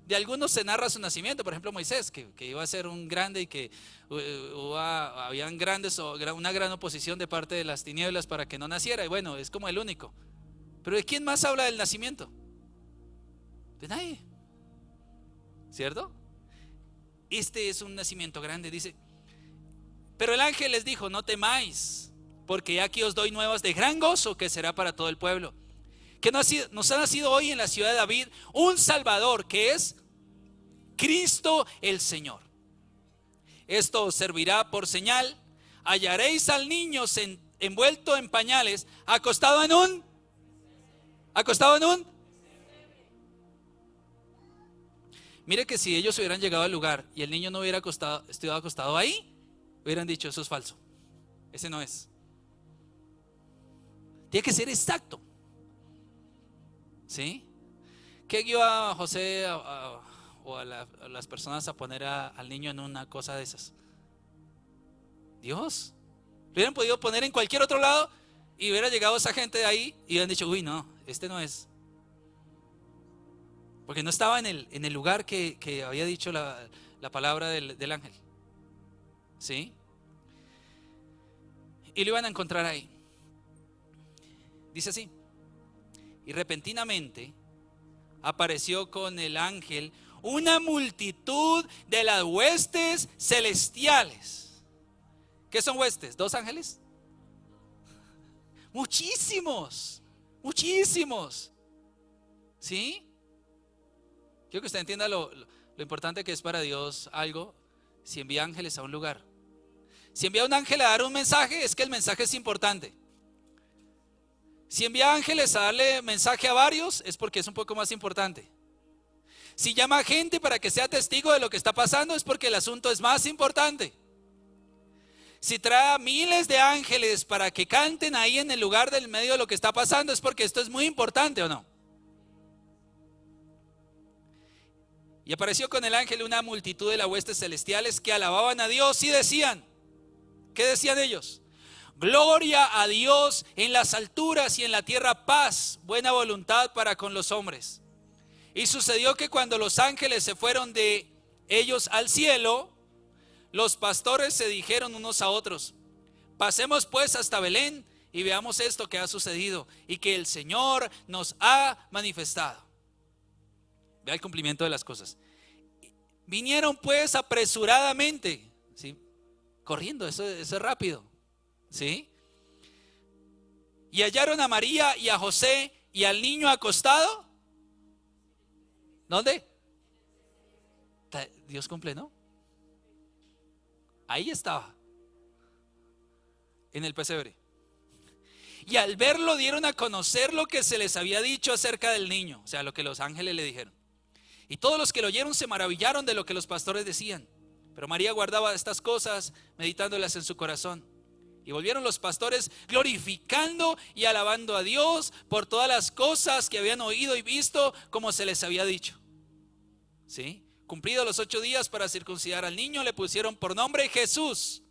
[SPEAKER 1] De algunos se narra su nacimiento, por ejemplo Moisés, que iba a ser un grande y que habían grandes o una gran oposición de parte de las tinieblas para que no naciera, y bueno, es como el único. Pero ¿de quién más habla del nacimiento? De nadie, ¿cierto? Este es un nacimiento grande, dice. Pero el ángel les dijo, no temáis, porque aquí os doy nuevas de gran gozo que será para todo el pueblo. Que nos ha nacido hoy en la ciudad de David un Salvador, que es Cristo el Señor. Esto os servirá por señal. Hallaréis al niño envuelto en pañales, acostado en un. Mire que si ellos hubieran llegado al lugar y el niño no hubiera estuviera acostado ahí, hubieran dicho, eso es falso, ese no es. Tiene que ser exacto. ¿Sí? ¿Qué guió a José o a las personas a poner al niño en una cosa de esas? Dios. Lo hubieran podido poner en cualquier otro lado y hubiera llegado esa gente de ahí y hubieran dicho, uy, no, este no es. Porque no estaba en el lugar que había dicho la palabra del ángel. ¿Sí? Y lo iban a encontrar ahí. Dice así. Y repentinamente apareció con el ángel una multitud de las huestes celestiales. ¿Qué son huestes? ¿2 ángeles? Muchísimos, muchísimos. ¿Sí? Quiero que usted entienda lo importante que es para Dios algo. Si envía ángeles a un lugar, si envía un ángel a dar un mensaje, es que el mensaje es importante. Si envía ángeles a darle mensaje a varios, es porque es un poco más importante. Si llama a gente para que sea testigo de lo que está pasando, es porque el asunto es más importante. Si trae a miles de ángeles para que canten ahí en el lugar del medio de lo que está pasando, es porque esto es muy importante, ¿o no? Y apareció con el ángel una multitud de las huestes celestiales que alababan a Dios y decían, ¿qué decían ellos? Gloria a Dios en las alturas y en la tierra paz, buena voluntad para con los hombres. Y sucedió que cuando los ángeles se fueron de ellos al cielo, los pastores se dijeron unos a otros, pasemos pues hasta Belén y veamos esto que ha sucedido y que el Señor nos ha manifestado. Vea el cumplimiento de las cosas. Vinieron pues apresuradamente, ¿sí? Corriendo, eso es rápido, ¿sí? Y hallaron a María y a José y al niño acostado. ¿Dónde? Dios cumple, ¿no? Ahí estaba, en el pesebre. Y al verlo dieron a conocer lo que se les había dicho acerca del niño, o sea, lo que los ángeles le dijeron. Y todos los que lo oyeron se maravillaron de lo que los pastores decían. Pero María guardaba estas cosas, meditándolas en su corazón. Y volvieron los pastores glorificando y alabando a Dios por todas las cosas que habían oído y visto, como se les había dicho. ¿Sí? Cumplidos los 8 días para circuncidar al niño, le pusieron por nombre Jesús,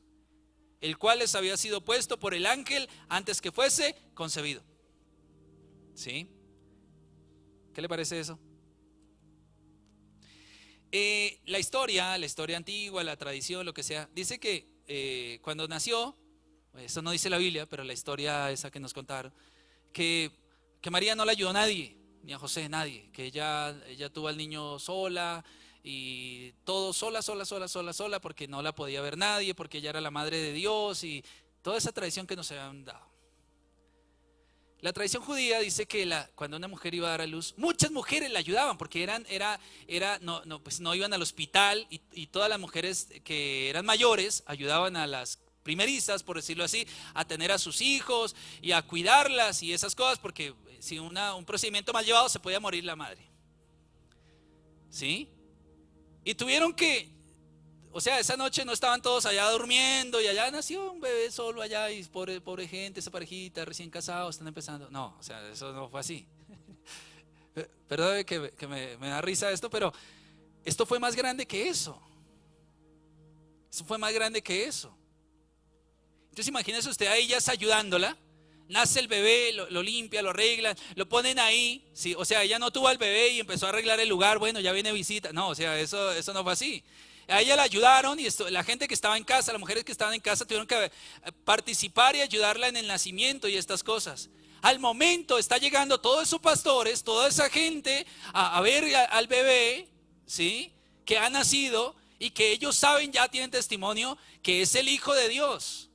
[SPEAKER 1] el cual les había sido puesto por el ángel antes que fuese concebido. ¿Sí? ¿Qué le parece eso? La historia antigua, la tradición, lo que sea, dice que cuando nació, eso no dice la Biblia, pero la historia esa que nos contaron, que María no le ayudó a nadie, ni a José, nadie, que ella tuvo al niño sola y todo sola, porque no la podía ver nadie, porque ella era la madre de Dios y toda esa tradición que nos habían dado. La tradición judía dice que cuando una mujer iba a dar a luz, muchas mujeres la ayudaban porque no iban al hospital y todas las mujeres que eran mayores ayudaban a las primerizas, por decirlo así, a tener a sus hijos y a cuidarlas y esas cosas, porque si un procedimiento mal llevado se podía morir la madre. ¿Sí? Y tuvieron que, o sea, esa noche no estaban todos allá durmiendo y allá nació un bebé solo allá y pobre gente, esa parejita recién casados, están empezando. No, o sea, eso no fue así. Perdón que me da risa esto, pero esto fue más grande que eso. Eso fue más grande que eso. Entonces imagínese usted a ellas ayudándola. Nace el bebé, lo limpia, lo arregla, lo ponen ahí, ¿sí? O sea, ella no tuvo al bebé y empezó a arreglar el lugar, bueno, ya viene visita. No, o sea, eso no fue así. A ella la ayudaron y la gente que estaba en casa, las mujeres que estaban en casa tuvieron que participar y ayudarla en el nacimiento y estas cosas. Al momento está llegando todos esos pastores, toda esa gente a ver al bebé, ¿sí? Que ha nacido y que ellos saben, ya tienen testimonio, que es el Hijo de Dios,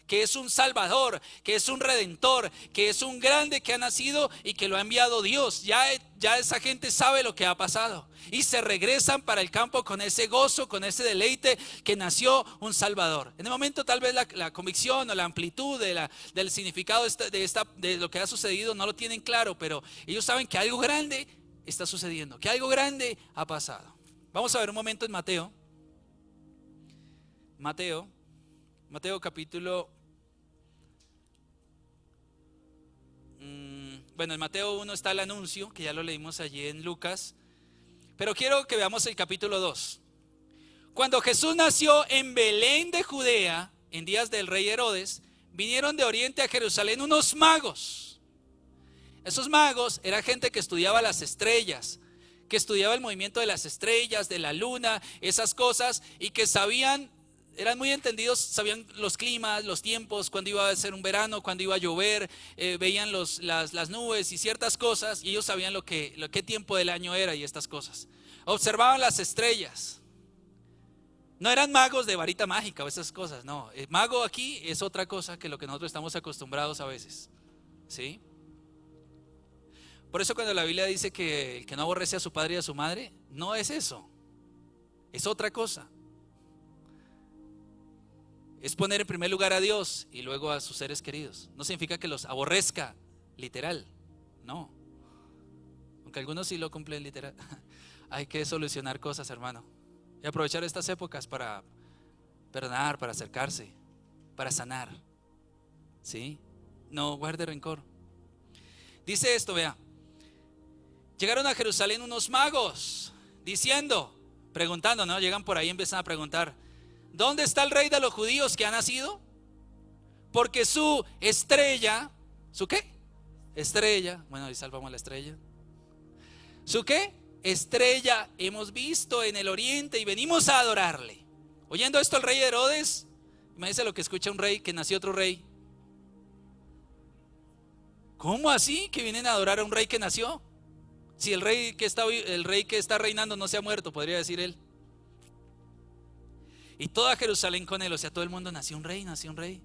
[SPEAKER 1] que es un Salvador, que es un Redentor, que es un grande que ha nacido y que lo ha enviado Dios. Ya esa gente sabe lo que ha pasado y se regresan para el campo con ese gozo, con ese deleite que nació un Salvador. En el momento tal vez la convicción o la amplitud del significado de lo que ha sucedido no lo tienen claro, pero ellos saben que algo grande está sucediendo, que algo grande ha pasado. Vamos a ver un momento en Mateo capítulo, en Mateo 1 está el anuncio, que ya lo leímos allí en Lucas, pero quiero que veamos el capítulo 2. Cuando Jesús nació en Belén de Judea, en días del rey Herodes, vinieron de oriente a Jerusalén unos magos. Esos magos era gente que estudiaba las estrellas, que estudiaba el movimiento de las estrellas, de la luna, esas cosas, y que eran muy entendidos, sabían los climas, los tiempos, cuando iba a ser un verano, cuando iba a llover, veían las nubes y ciertas cosas, y ellos sabían qué tiempo del año era y estas cosas. Observaban las estrellas. No eran magos de varita mágica o esas cosas, no. El mago aquí es otra cosa que lo que nosotros estamos acostumbrados a veces, ¿sí? Por eso cuando la Biblia dice que el que no aborrece a su padre y a su madre, no es eso, es otra cosa. Es poner en primer lugar a Dios y luego a sus seres queridos. No significa que los aborrezca literal, no. Aunque algunos sí lo cumplen literal. Hay que solucionar cosas, hermano, y aprovechar estas épocas para perdonar, para acercarse, para sanar, ¿sí? No guarde rencor. Dice esto, vea. Llegaron a Jerusalén unos magos diciendo, preguntando, ¿no? Llegan por ahí y empiezan a preguntar: ¿dónde está el rey de los judíos que ha nacido? Porque su estrella, ¿su qué? Estrella, bueno, y salvamos la estrella. ¿Su qué? Estrella hemos visto en el oriente y venimos a adorarle. Oyendo esto el rey Herodes, imagínense lo que escucha un rey, que nació otro rey. ¿Cómo así? ¿Que vienen a adorar a un rey que nació? Si el rey que está reinando no se ha muerto, podría decir él. Y toda Jerusalén con él, o sea, todo el mundo, nació un rey, nació un rey.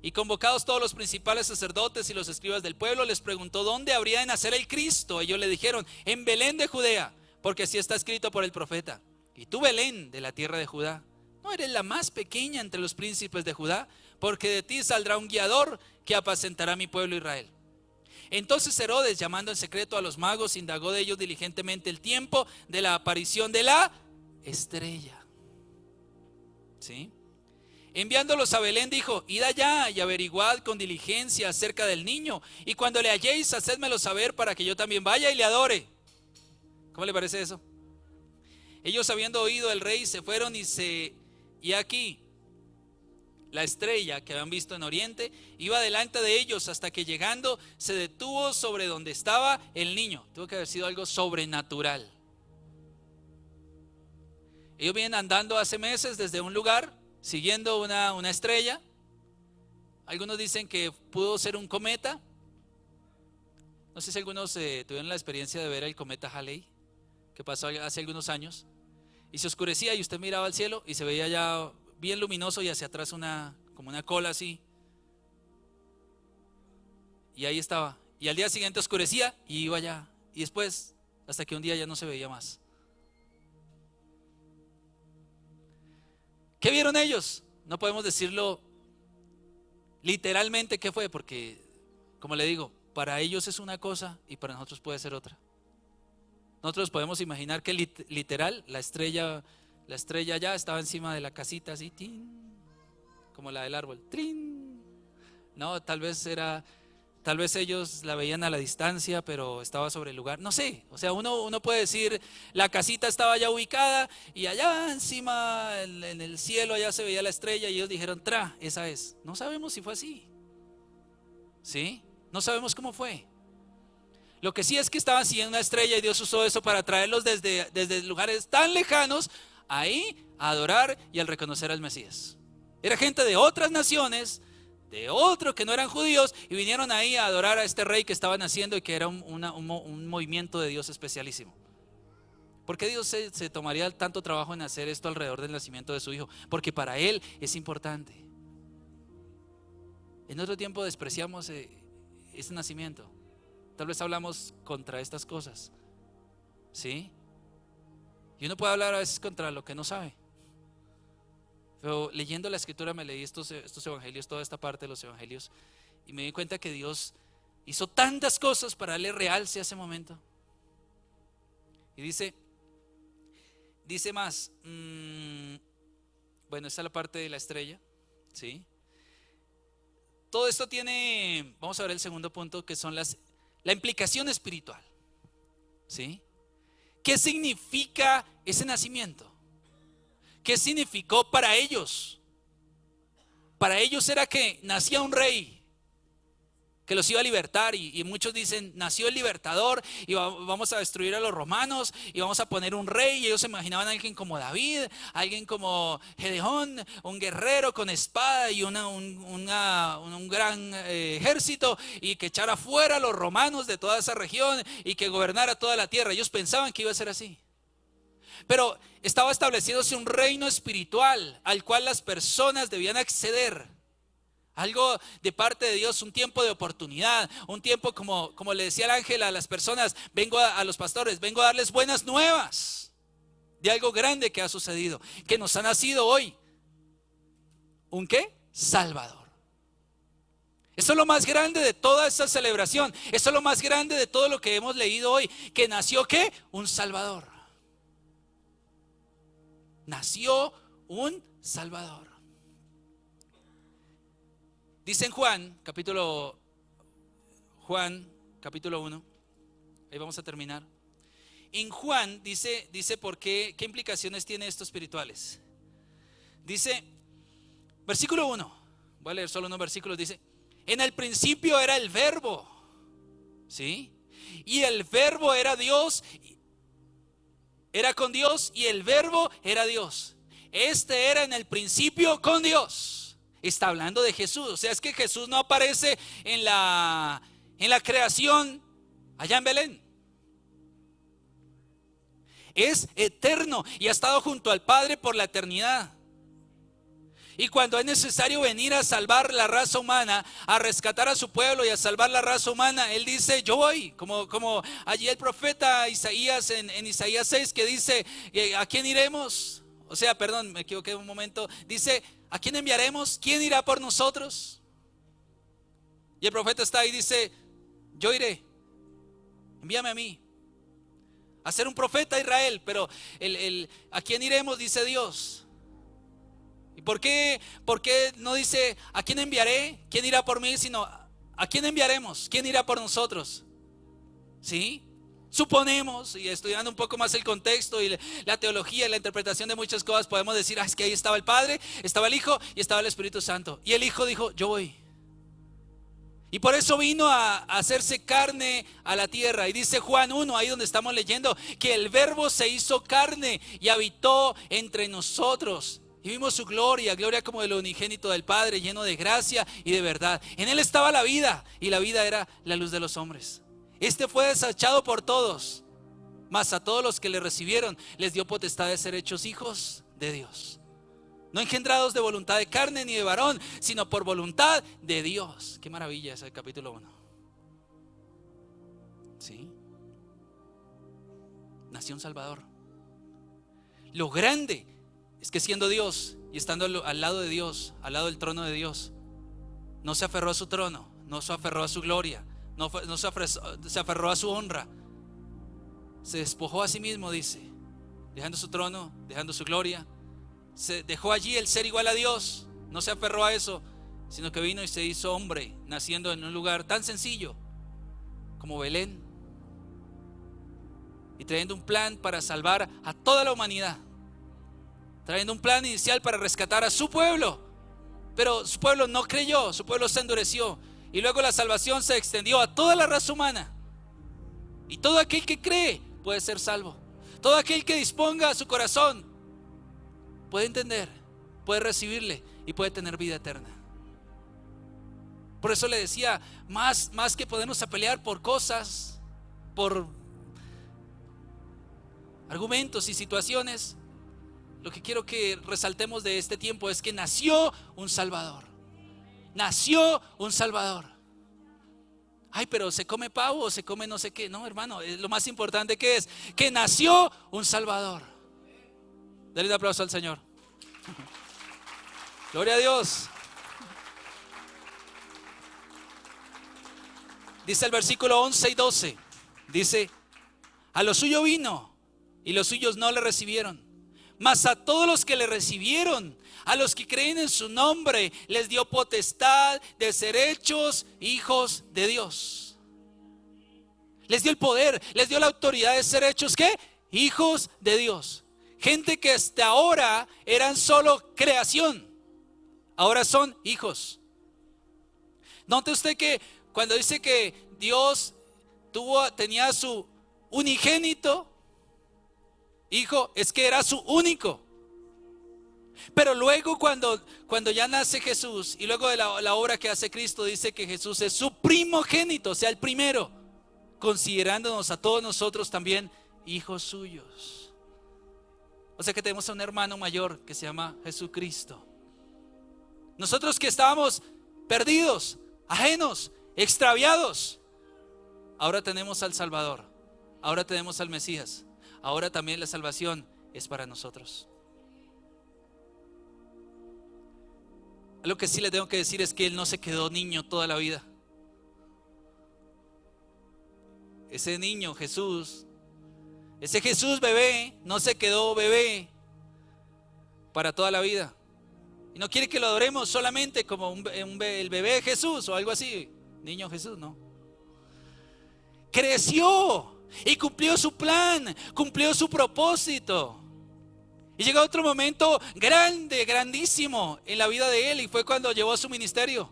[SPEAKER 1] Y convocados todos los principales sacerdotes y los escribas del pueblo, les preguntó dónde habría de nacer el Cristo. Ellos le dijeron: en Belén de Judea, porque así está escrito por el profeta. Y tú, Belén, de la tierra de Judá, no eres la más pequeña entre los príncipes de Judá, porque de ti saldrá un guiador que apacentará mi pueblo Israel. Entonces Herodes, llamando en secreto a los magos, indagó de ellos diligentemente el tiempo de la aparición de la estrella. ¿Sí? Enviándolos a Belén dijo: id allá y averiguad con diligencia acerca del niño, y cuando le halléis, hacedmelo saber para que yo también vaya y le adore. ¿Cómo le parece eso? Ellos, habiendo oído el rey, se fueron y aquí la estrella que habían visto en oriente iba delante de ellos, hasta que llegando se detuvo sobre donde estaba el niño. Tuvo que haber sido algo sobrenatural. Ellos vienen andando hace meses desde un lugar, siguiendo una estrella. Algunos dicen que pudo ser un cometa. No sé si algunos tuvieron la experiencia de ver el cometa Halley, que pasó hace algunos años, y se oscurecía y usted miraba al cielo y se veía ya bien luminoso y hacia atrás como una cola así, y ahí estaba. Y al día siguiente oscurecía y iba allá, y después hasta que un día ya no se veía más. ¿Qué vieron ellos? No podemos decirlo literalmente qué fue, porque, como le digo, para ellos es una cosa y para nosotros puede ser otra. Nosotros podemos imaginar que literal la estrella ya estaba encima de la casita así, ¡tin!, como la del árbol, ¡trin! No, tal vez ellos la veían a la distancia, pero estaba sobre el lugar. No sé, o sea, uno puede decir la casita estaba ya ubicada y allá encima en el cielo allá se veía la estrella y ellos dijeron: esa es. No sabemos si fue así, ¿sí? No sabemos cómo fue. Lo que sí es que estaban siguiendo una estrella y Dios usó eso para traerlos desde lugares tan lejanos ahí a adorar y al reconocer al Mesías. Era gente de otras naciones, de otros que no eran judíos, y vinieron ahí a adorar a este rey que estaba naciendo y que era un movimiento de Dios especialísimo. ¿Por qué Dios se tomaría tanto trabajo en hacer esto alrededor del nacimiento de su hijo? Porque para Él es importante. En otro tiempo despreciamos ese nacimiento. Tal vez hablamos contra estas cosas, ¿sí? Y uno puede hablar a veces contra lo que no sabe. Pero leyendo la escritura me leí estos evangelios, toda esta parte de los evangelios, y me di cuenta que Dios hizo tantas cosas para darle realce a ese momento. Y dice más, bueno, esta es la parte de la estrella, ¿sí? Todo esto tiene, vamos a ver el segundo punto, que son la implicación espiritual, ¿sí? ¿Qué significa ese nacimiento? ¿Qué significó para ellos? Para ellos era que nacía un rey que los iba a libertar, y muchos dicen: nació el libertador y vamos a destruir a los romanos y vamos a poner un rey. Y ellos se imaginaban a alguien como David, alguien como Gedeón, un guerrero con espada y un gran ejército, y que echara fuera a los romanos de toda esa región y que gobernara toda la tierra. Ellos pensaban que iba a ser así. Pero estaba estableciéndose un reino espiritual al cual las personas debían acceder. Algo de parte de Dios, un tiempo de oportunidad, un tiempo como le decía el ángel a las personas, a los pastores, vengo a darles buenas nuevas de algo grande que ha sucedido, que nos ha nacido hoy. ¿Un qué? Salvador. Eso es lo más grande de toda esta celebración. Eso es lo más grande de todo lo que hemos leído hoy. Que nació ¿qué? Un Salvador. Nació un Salvador. Dice en Juan capítulo 1. Ahí vamos a terminar. En Juan dice por qué implicaciones tiene esto espirituales. Dice, versículo 1. Voy a leer solo unos versículos. Dice, en el principio era el verbo, ¿sí? Y el verbo era Dios, era con Dios, y el verbo era Dios. Este era en el principio con Dios. Está hablando de Jesús. O sea, es que Jesús no aparece en la creación allá en Belén. Es eterno y ha estado junto al Padre por la eternidad. Y cuando es necesario venir a salvar la raza humana, a rescatar a su pueblo y a salvar la raza humana, Él dice, yo voy. Como allí el profeta Isaías en Isaías 6 que dice, ¿a quién iremos? O sea, perdón, me equivoqué un momento. Dice, ¿a quién enviaremos? ¿Quién irá por nosotros? Y el profeta está ahí y dice, yo iré. Envíame a mí. A ser un profeta a Israel. Pero ¿a quién iremos? Dice Dios. ¿Y por qué no dice a quién enviaré? ¿Quién irá por mí? Sino ¿a quién enviaremos? ¿Quién irá por nosotros? ¿Sí? Suponemos, y estudiando un poco más el contexto y la teología y la interpretación de muchas cosas, podemos decir, es que ahí estaba el Padre, estaba el Hijo y estaba el Espíritu Santo. Y el Hijo dijo, yo voy. Y por eso vino a hacerse carne a la tierra. Y dice Juan 1, ahí donde estamos leyendo, que el Verbo se hizo carne y habitó entre nosotros. Y vimos su gloria como del unigénito del Padre, lleno de gracia y de verdad. En Él estaba la vida, y la vida era la luz de los hombres. Este fue desechado por todos, mas a todos los que le recibieron les dio potestad de ser hechos hijos de Dios. No engendrados de voluntad de carne ni de varón, sino por voluntad de Dios. Qué maravilla es el capítulo 1. ¿Sí? Nació un Salvador. Lo grande es que siendo Dios y estando al lado de Dios, al lado del trono de Dios, no se aferró a su trono, no se aferró a su gloria, no se aferró a su honra. Se despojó a sí mismo, dice, dejando su trono, dejando su gloria. Se dejó allí el ser igual a Dios, no se aferró a eso, sino que vino y se hizo hombre, naciendo en un lugar tan sencillo como Belén, y trayendo un plan para salvar a toda la humanidad, trayendo un plan inicial para rescatar a su pueblo. Pero su pueblo no creyó, su pueblo se endureció, y luego la salvación se extendió a toda la raza humana. Y todo aquel que cree puede ser salvo. Todo aquel que disponga su corazón puede entender, puede recibirle y puede tener vida eterna. Por eso le decía, más que ponernos a pelear por cosas, por argumentos y situaciones, lo que quiero que resaltemos de este tiempo es que nació un Salvador. Nació un Salvador. Ay, pero ¿se come pavo o se come no sé qué? No, hermano, lo más importante que es que nació un Salvador. Dale un aplauso al Señor. Gloria a Dios. Dice el versículo 11 y 12. Dice, a lo suyo vino y los suyos no le recibieron. Mas a todos los que le recibieron, a los que creen en su nombre, les dio potestad de ser hechos hijos de Dios. Les dio el poder, les dio la autoridad de ser hechos ¿qué? Hijos de Dios. Gente que hasta ahora eran solo creación, ahora son hijos. Note usted que cuando dice que Dios tenía su unigénito hijo, es que era su único. Pero luego cuando ya nace Jesús, y luego de la obra que hace Cristo, dice que Jesús es su primogénito, o sea, el primero, considerándonos a todos nosotros también hijos suyos. O sea que tenemos a un hermano mayor que se llama Jesucristo. Nosotros que estábamos perdidos, ajenos, extraviados, ahora tenemos al Salvador, ahora tenemos al Mesías, ahora también la salvación es para nosotros. Lo que sí le tengo que decir es que Él no se quedó niño toda la vida. Ese niño Jesús, ese Jesús bebé, no se quedó bebé para toda la vida. Y no quiere que lo adoremos solamente como el bebé Jesús o algo así. Niño Jesús, no. Creció y cumplió su plan, cumplió su propósito. Y llegó otro momento grande, grandísimo en la vida de Él, y fue cuando llevó su ministerio.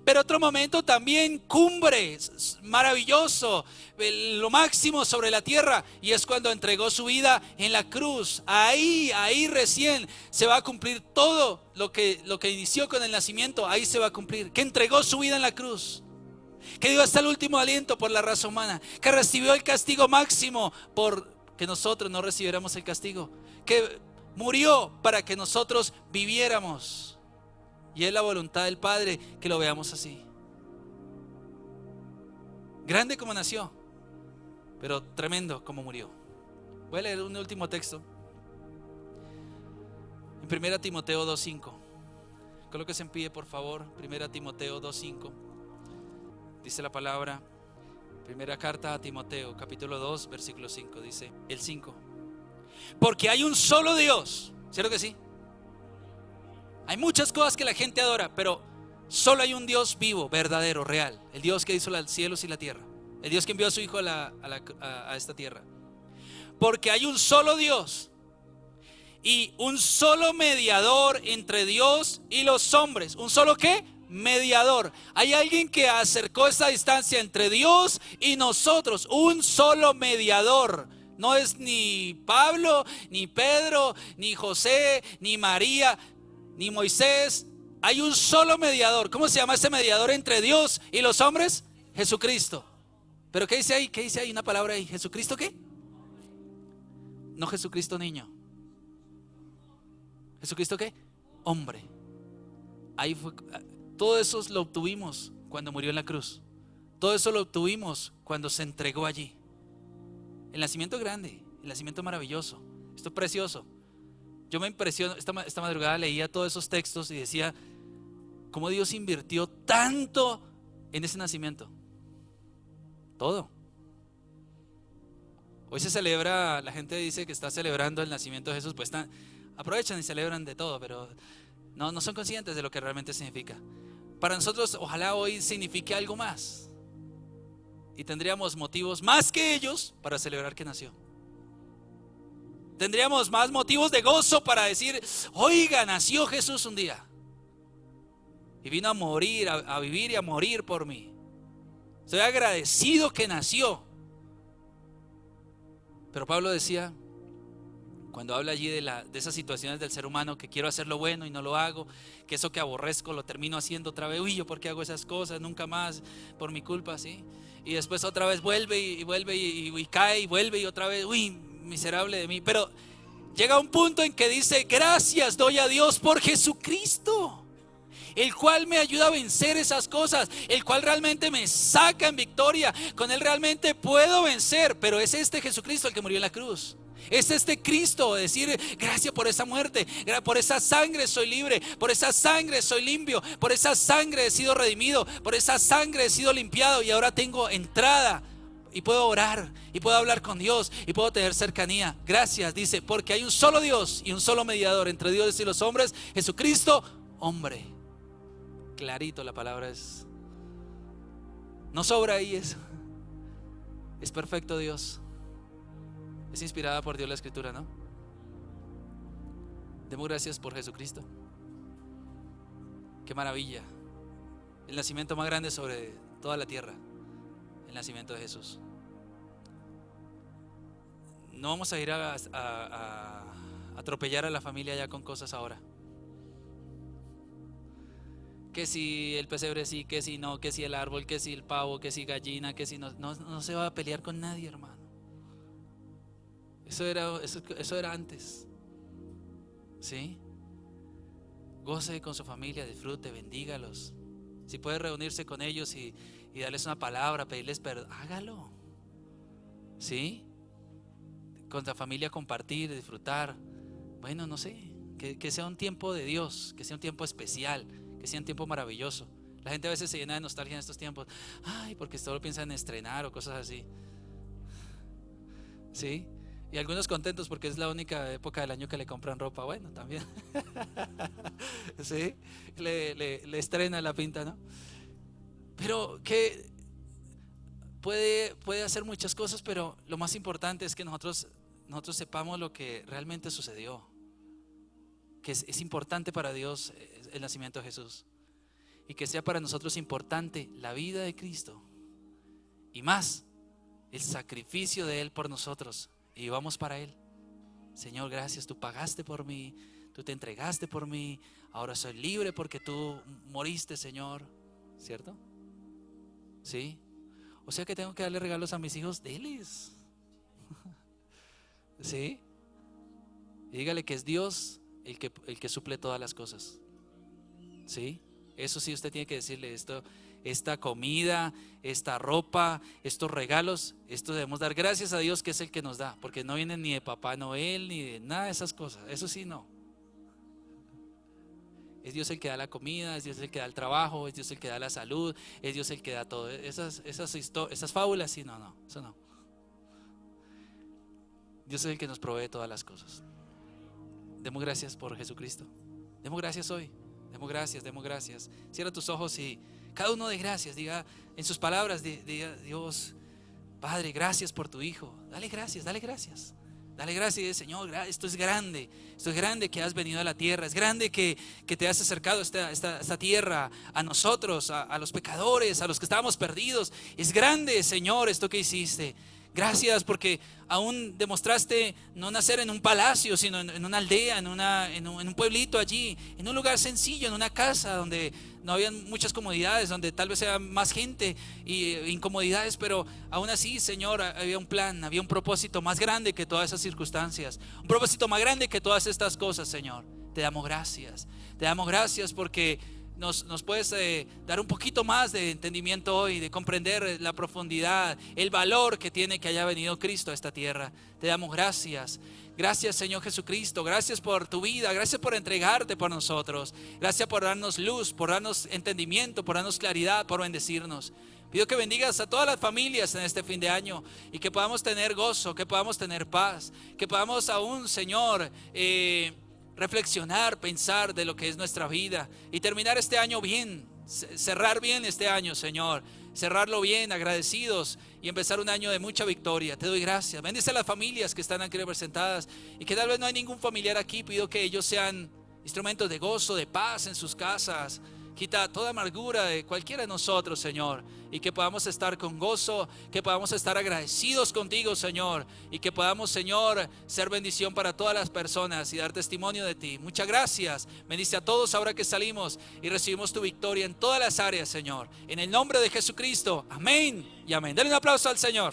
[SPEAKER 1] Pero otro momento también cumbre, maravilloso, lo máximo sobre la tierra, y es cuando entregó su vida en la cruz. Ahí recién se va a cumplir todo lo que inició con el nacimiento. Ahí se va a cumplir, que entregó su vida en la cruz, que dio hasta el último aliento por la raza humana, que recibió el castigo máximo por que nosotros no recibiéramos el castigo, que murió para que nosotros viviéramos. Y es la voluntad del Padre que lo veamos así. Grande como nació, pero tremendo como murió. Voy a leer un último texto. En 1 Timoteo 2:5. Colóquese en pie, por favor. 1 Timoteo 2:5. Dice la palabra. Primera carta a Timoteo, capítulo 2, versículo 5. Dice el 5. Porque hay un solo Dios. ¿Cierto que sí? Hay muchas cosas que la gente adora, pero solo hay un Dios vivo, verdadero, real. El Dios que hizo los cielos y la tierra. El Dios que envió a su Hijo a esta tierra. Porque hay un solo Dios y un solo mediador entre Dios y los hombres. ¿Un solo qué? Mediador. Hay alguien que acercó esta distancia entre Dios y nosotros. Un solo mediador. No es ni Pablo, ni Pedro, ni José, ni María, ni Moisés. Hay un solo mediador. ¿Cómo se llama ese mediador entre Dios y los hombres? Jesucristo. ¿Pero qué dice ahí? ¿Qué dice ahí? Una palabra ahí. ¿Jesucristo qué? No Jesucristo niño. ¿Jesucristo qué? Hombre. Ahí fue. Todo eso lo obtuvimos cuando murió en la cruz. Todo eso lo obtuvimos cuando se entregó allí. El nacimiento grande, el nacimiento maravilloso. Esto es precioso. Yo me impresiono, esta madrugada leía todos esos textos y decía cómo Dios invirtió tanto en ese nacimiento. Todo. Hoy se celebra, la gente dice que está celebrando el nacimiento de Jesús, pues aprovechan y celebran de todo, pero no son conscientes de lo que realmente significa. Para nosotros, ojalá hoy signifique algo más. Y tendríamos motivos más que ellos para celebrar que nació. Tendríamos más motivos de gozo para decir: oiga, nació Jesús un día y vino a morir, a vivir y a morir por mí. Estoy agradecido que nació. Pero Pablo decía, cuando habla allí de esas situaciones del ser humano, que quiero hacer lo bueno y no lo hago, que eso que aborrezco lo termino haciendo otra vez. Uy, ¿yo por qué hago esas cosas? Nunca más, por mi culpa, ¿sí? Y después otra vez vuelve y cae y vuelve y otra vez, uy, miserable de mí. Pero llega un punto en que dice: gracias doy a Dios por Jesucristo, el cual me ayuda a vencer esas cosas, el cual realmente me saca en victoria. Con Él realmente puedo vencer. Pero es este Jesucristo el que murió en la cruz. Es este Cristo, decir: gracias por esa muerte, por esa sangre soy libre, por esa sangre soy limpio, por esa sangre he sido redimido, por esa sangre he sido limpiado y ahora tengo entrada y puedo orar y puedo hablar con Dios y puedo tener cercanía. Gracias, dice, porque hay un solo Dios y un solo mediador entre Dios y los hombres, Jesucristo, hombre. Clarito, la palabra es, no sobra ahí, es perfecto Dios. Es inspirada por Dios la escritura, ¿no? Demos gracias por Jesucristo. Qué maravilla. El nacimiento más grande sobre toda la tierra, el nacimiento de Jesús. No vamos a ir a atropellar a la familia ya con cosas ahora. Que si el pesebre sí, que si no, que si el árbol, que si el pavo, que si gallina, que si no se va a pelear con nadie, hermano. Eso era antes. ¿sí? Goce con su familia, disfrute, bendígalos. Si puede reunirse con ellos y darles una palabra, pedirles perdón, hágalo, ¿sí? Con la familia compartir, disfrutar. Bueno, no sé, que sea un tiempo de Dios, que sea un tiempo especial, que sea un tiempo maravilloso. La gente a veces se llena de nostalgia en estos tiempos. Ay, porque solo piensan en estrenar o cosas así, ¿sí? Y algunos contentos porque es la única época del año que le compran ropa. Bueno, también ¿sí? Le estrena la pinta, ¿no? Pero que puede hacer muchas cosas, pero lo más importante es que nosotros sepamos lo que realmente sucedió, que es importante para Dios el nacimiento de Jesús, y que sea para nosotros importante la vida de Cristo y más el sacrificio de Él por nosotros, y vivamos para Él. Señor, gracias, tú pagaste por mí, tú te entregaste por mí, ahora soy libre porque tú moriste, Señor, ¿cierto? ¿Sí? O sea que tengo que darle regalos a mis hijos, déles. ¿Sí? Y dígale que es Dios el que suple todas las cosas. ¿Sí? Eso sí, usted tiene que decirle esto. Esta comida, esta ropa, estos regalos, esto debemos dar gracias a Dios, que es el que nos da, porque no vienen ni de Papá Noel ni de nada de esas cosas. Eso sí, no. Es Dios el que da la comida, es Dios el que da el trabajo, es Dios el que da la salud, es Dios el que da todo. Esas fábulas, sí, no, eso no. Dios es el que nos provee todas las cosas. Demos gracias por Jesucristo. Demos gracias hoy. Demos gracias. Cierra tus ojos y cada uno de gracias. Diga en sus palabras, diga: Dios, Padre, gracias por tu Hijo. Dale gracias. Dale gracias, Señor, esto es grande que has venido a la tierra. Es grande que te has acercado a esta tierra, a nosotros, a los pecadores, a los que estábamos perdidos. Es grande, Señor, esto que hiciste. Gracias porque aún demostraste no nacer en un palacio, sino en una aldea, en un pueblito allí, en un lugar sencillo, en una casa donde no había muchas comodidades, donde tal vez había más gente e incomodidades, pero aún así, Señor, había un plan, había un propósito más grande que todas esas circunstancias, un propósito más grande que todas estas cosas, Señor. Te damos gracias porque nos puedes dar un poquito más de entendimiento hoy, de comprender la profundidad, el valor que tiene que haya venido Cristo a esta tierra. Te damos gracias. Gracias, Señor Jesucristo. Gracias por tu vida. Gracias por entregarte por nosotros. Gracias por darnos luz, por darnos entendimiento, por darnos claridad, por bendecirnos. Pido que bendigas a todas las familias en este fin de año y que podamos tener gozo, que podamos tener paz, que podamos aún, Señor, reflexionar, pensar de lo que es nuestra vida y terminar este año bien, cerrar bien este año, Señor, cerrarlo bien, agradecidos, y empezar un año de mucha victoria. Te doy gracias. Bendice a las familias que están aquí representadas y que tal vez no hay ningún familiar aquí. Pido que ellos sean instrumentos de gozo, de paz en sus casas. Quita toda amargura de cualquiera de nosotros, Señor, y que podamos estar con gozo, que podamos estar agradecidos contigo, Señor, y que podamos, Señor, ser bendición para todas las personas y dar testimonio de ti. Muchas gracias. Bendice a todos ahora que salimos y recibimos tu victoria en todas las áreas, Señor. En el nombre de Jesucristo. Amén y amén. Dale un aplauso al Señor.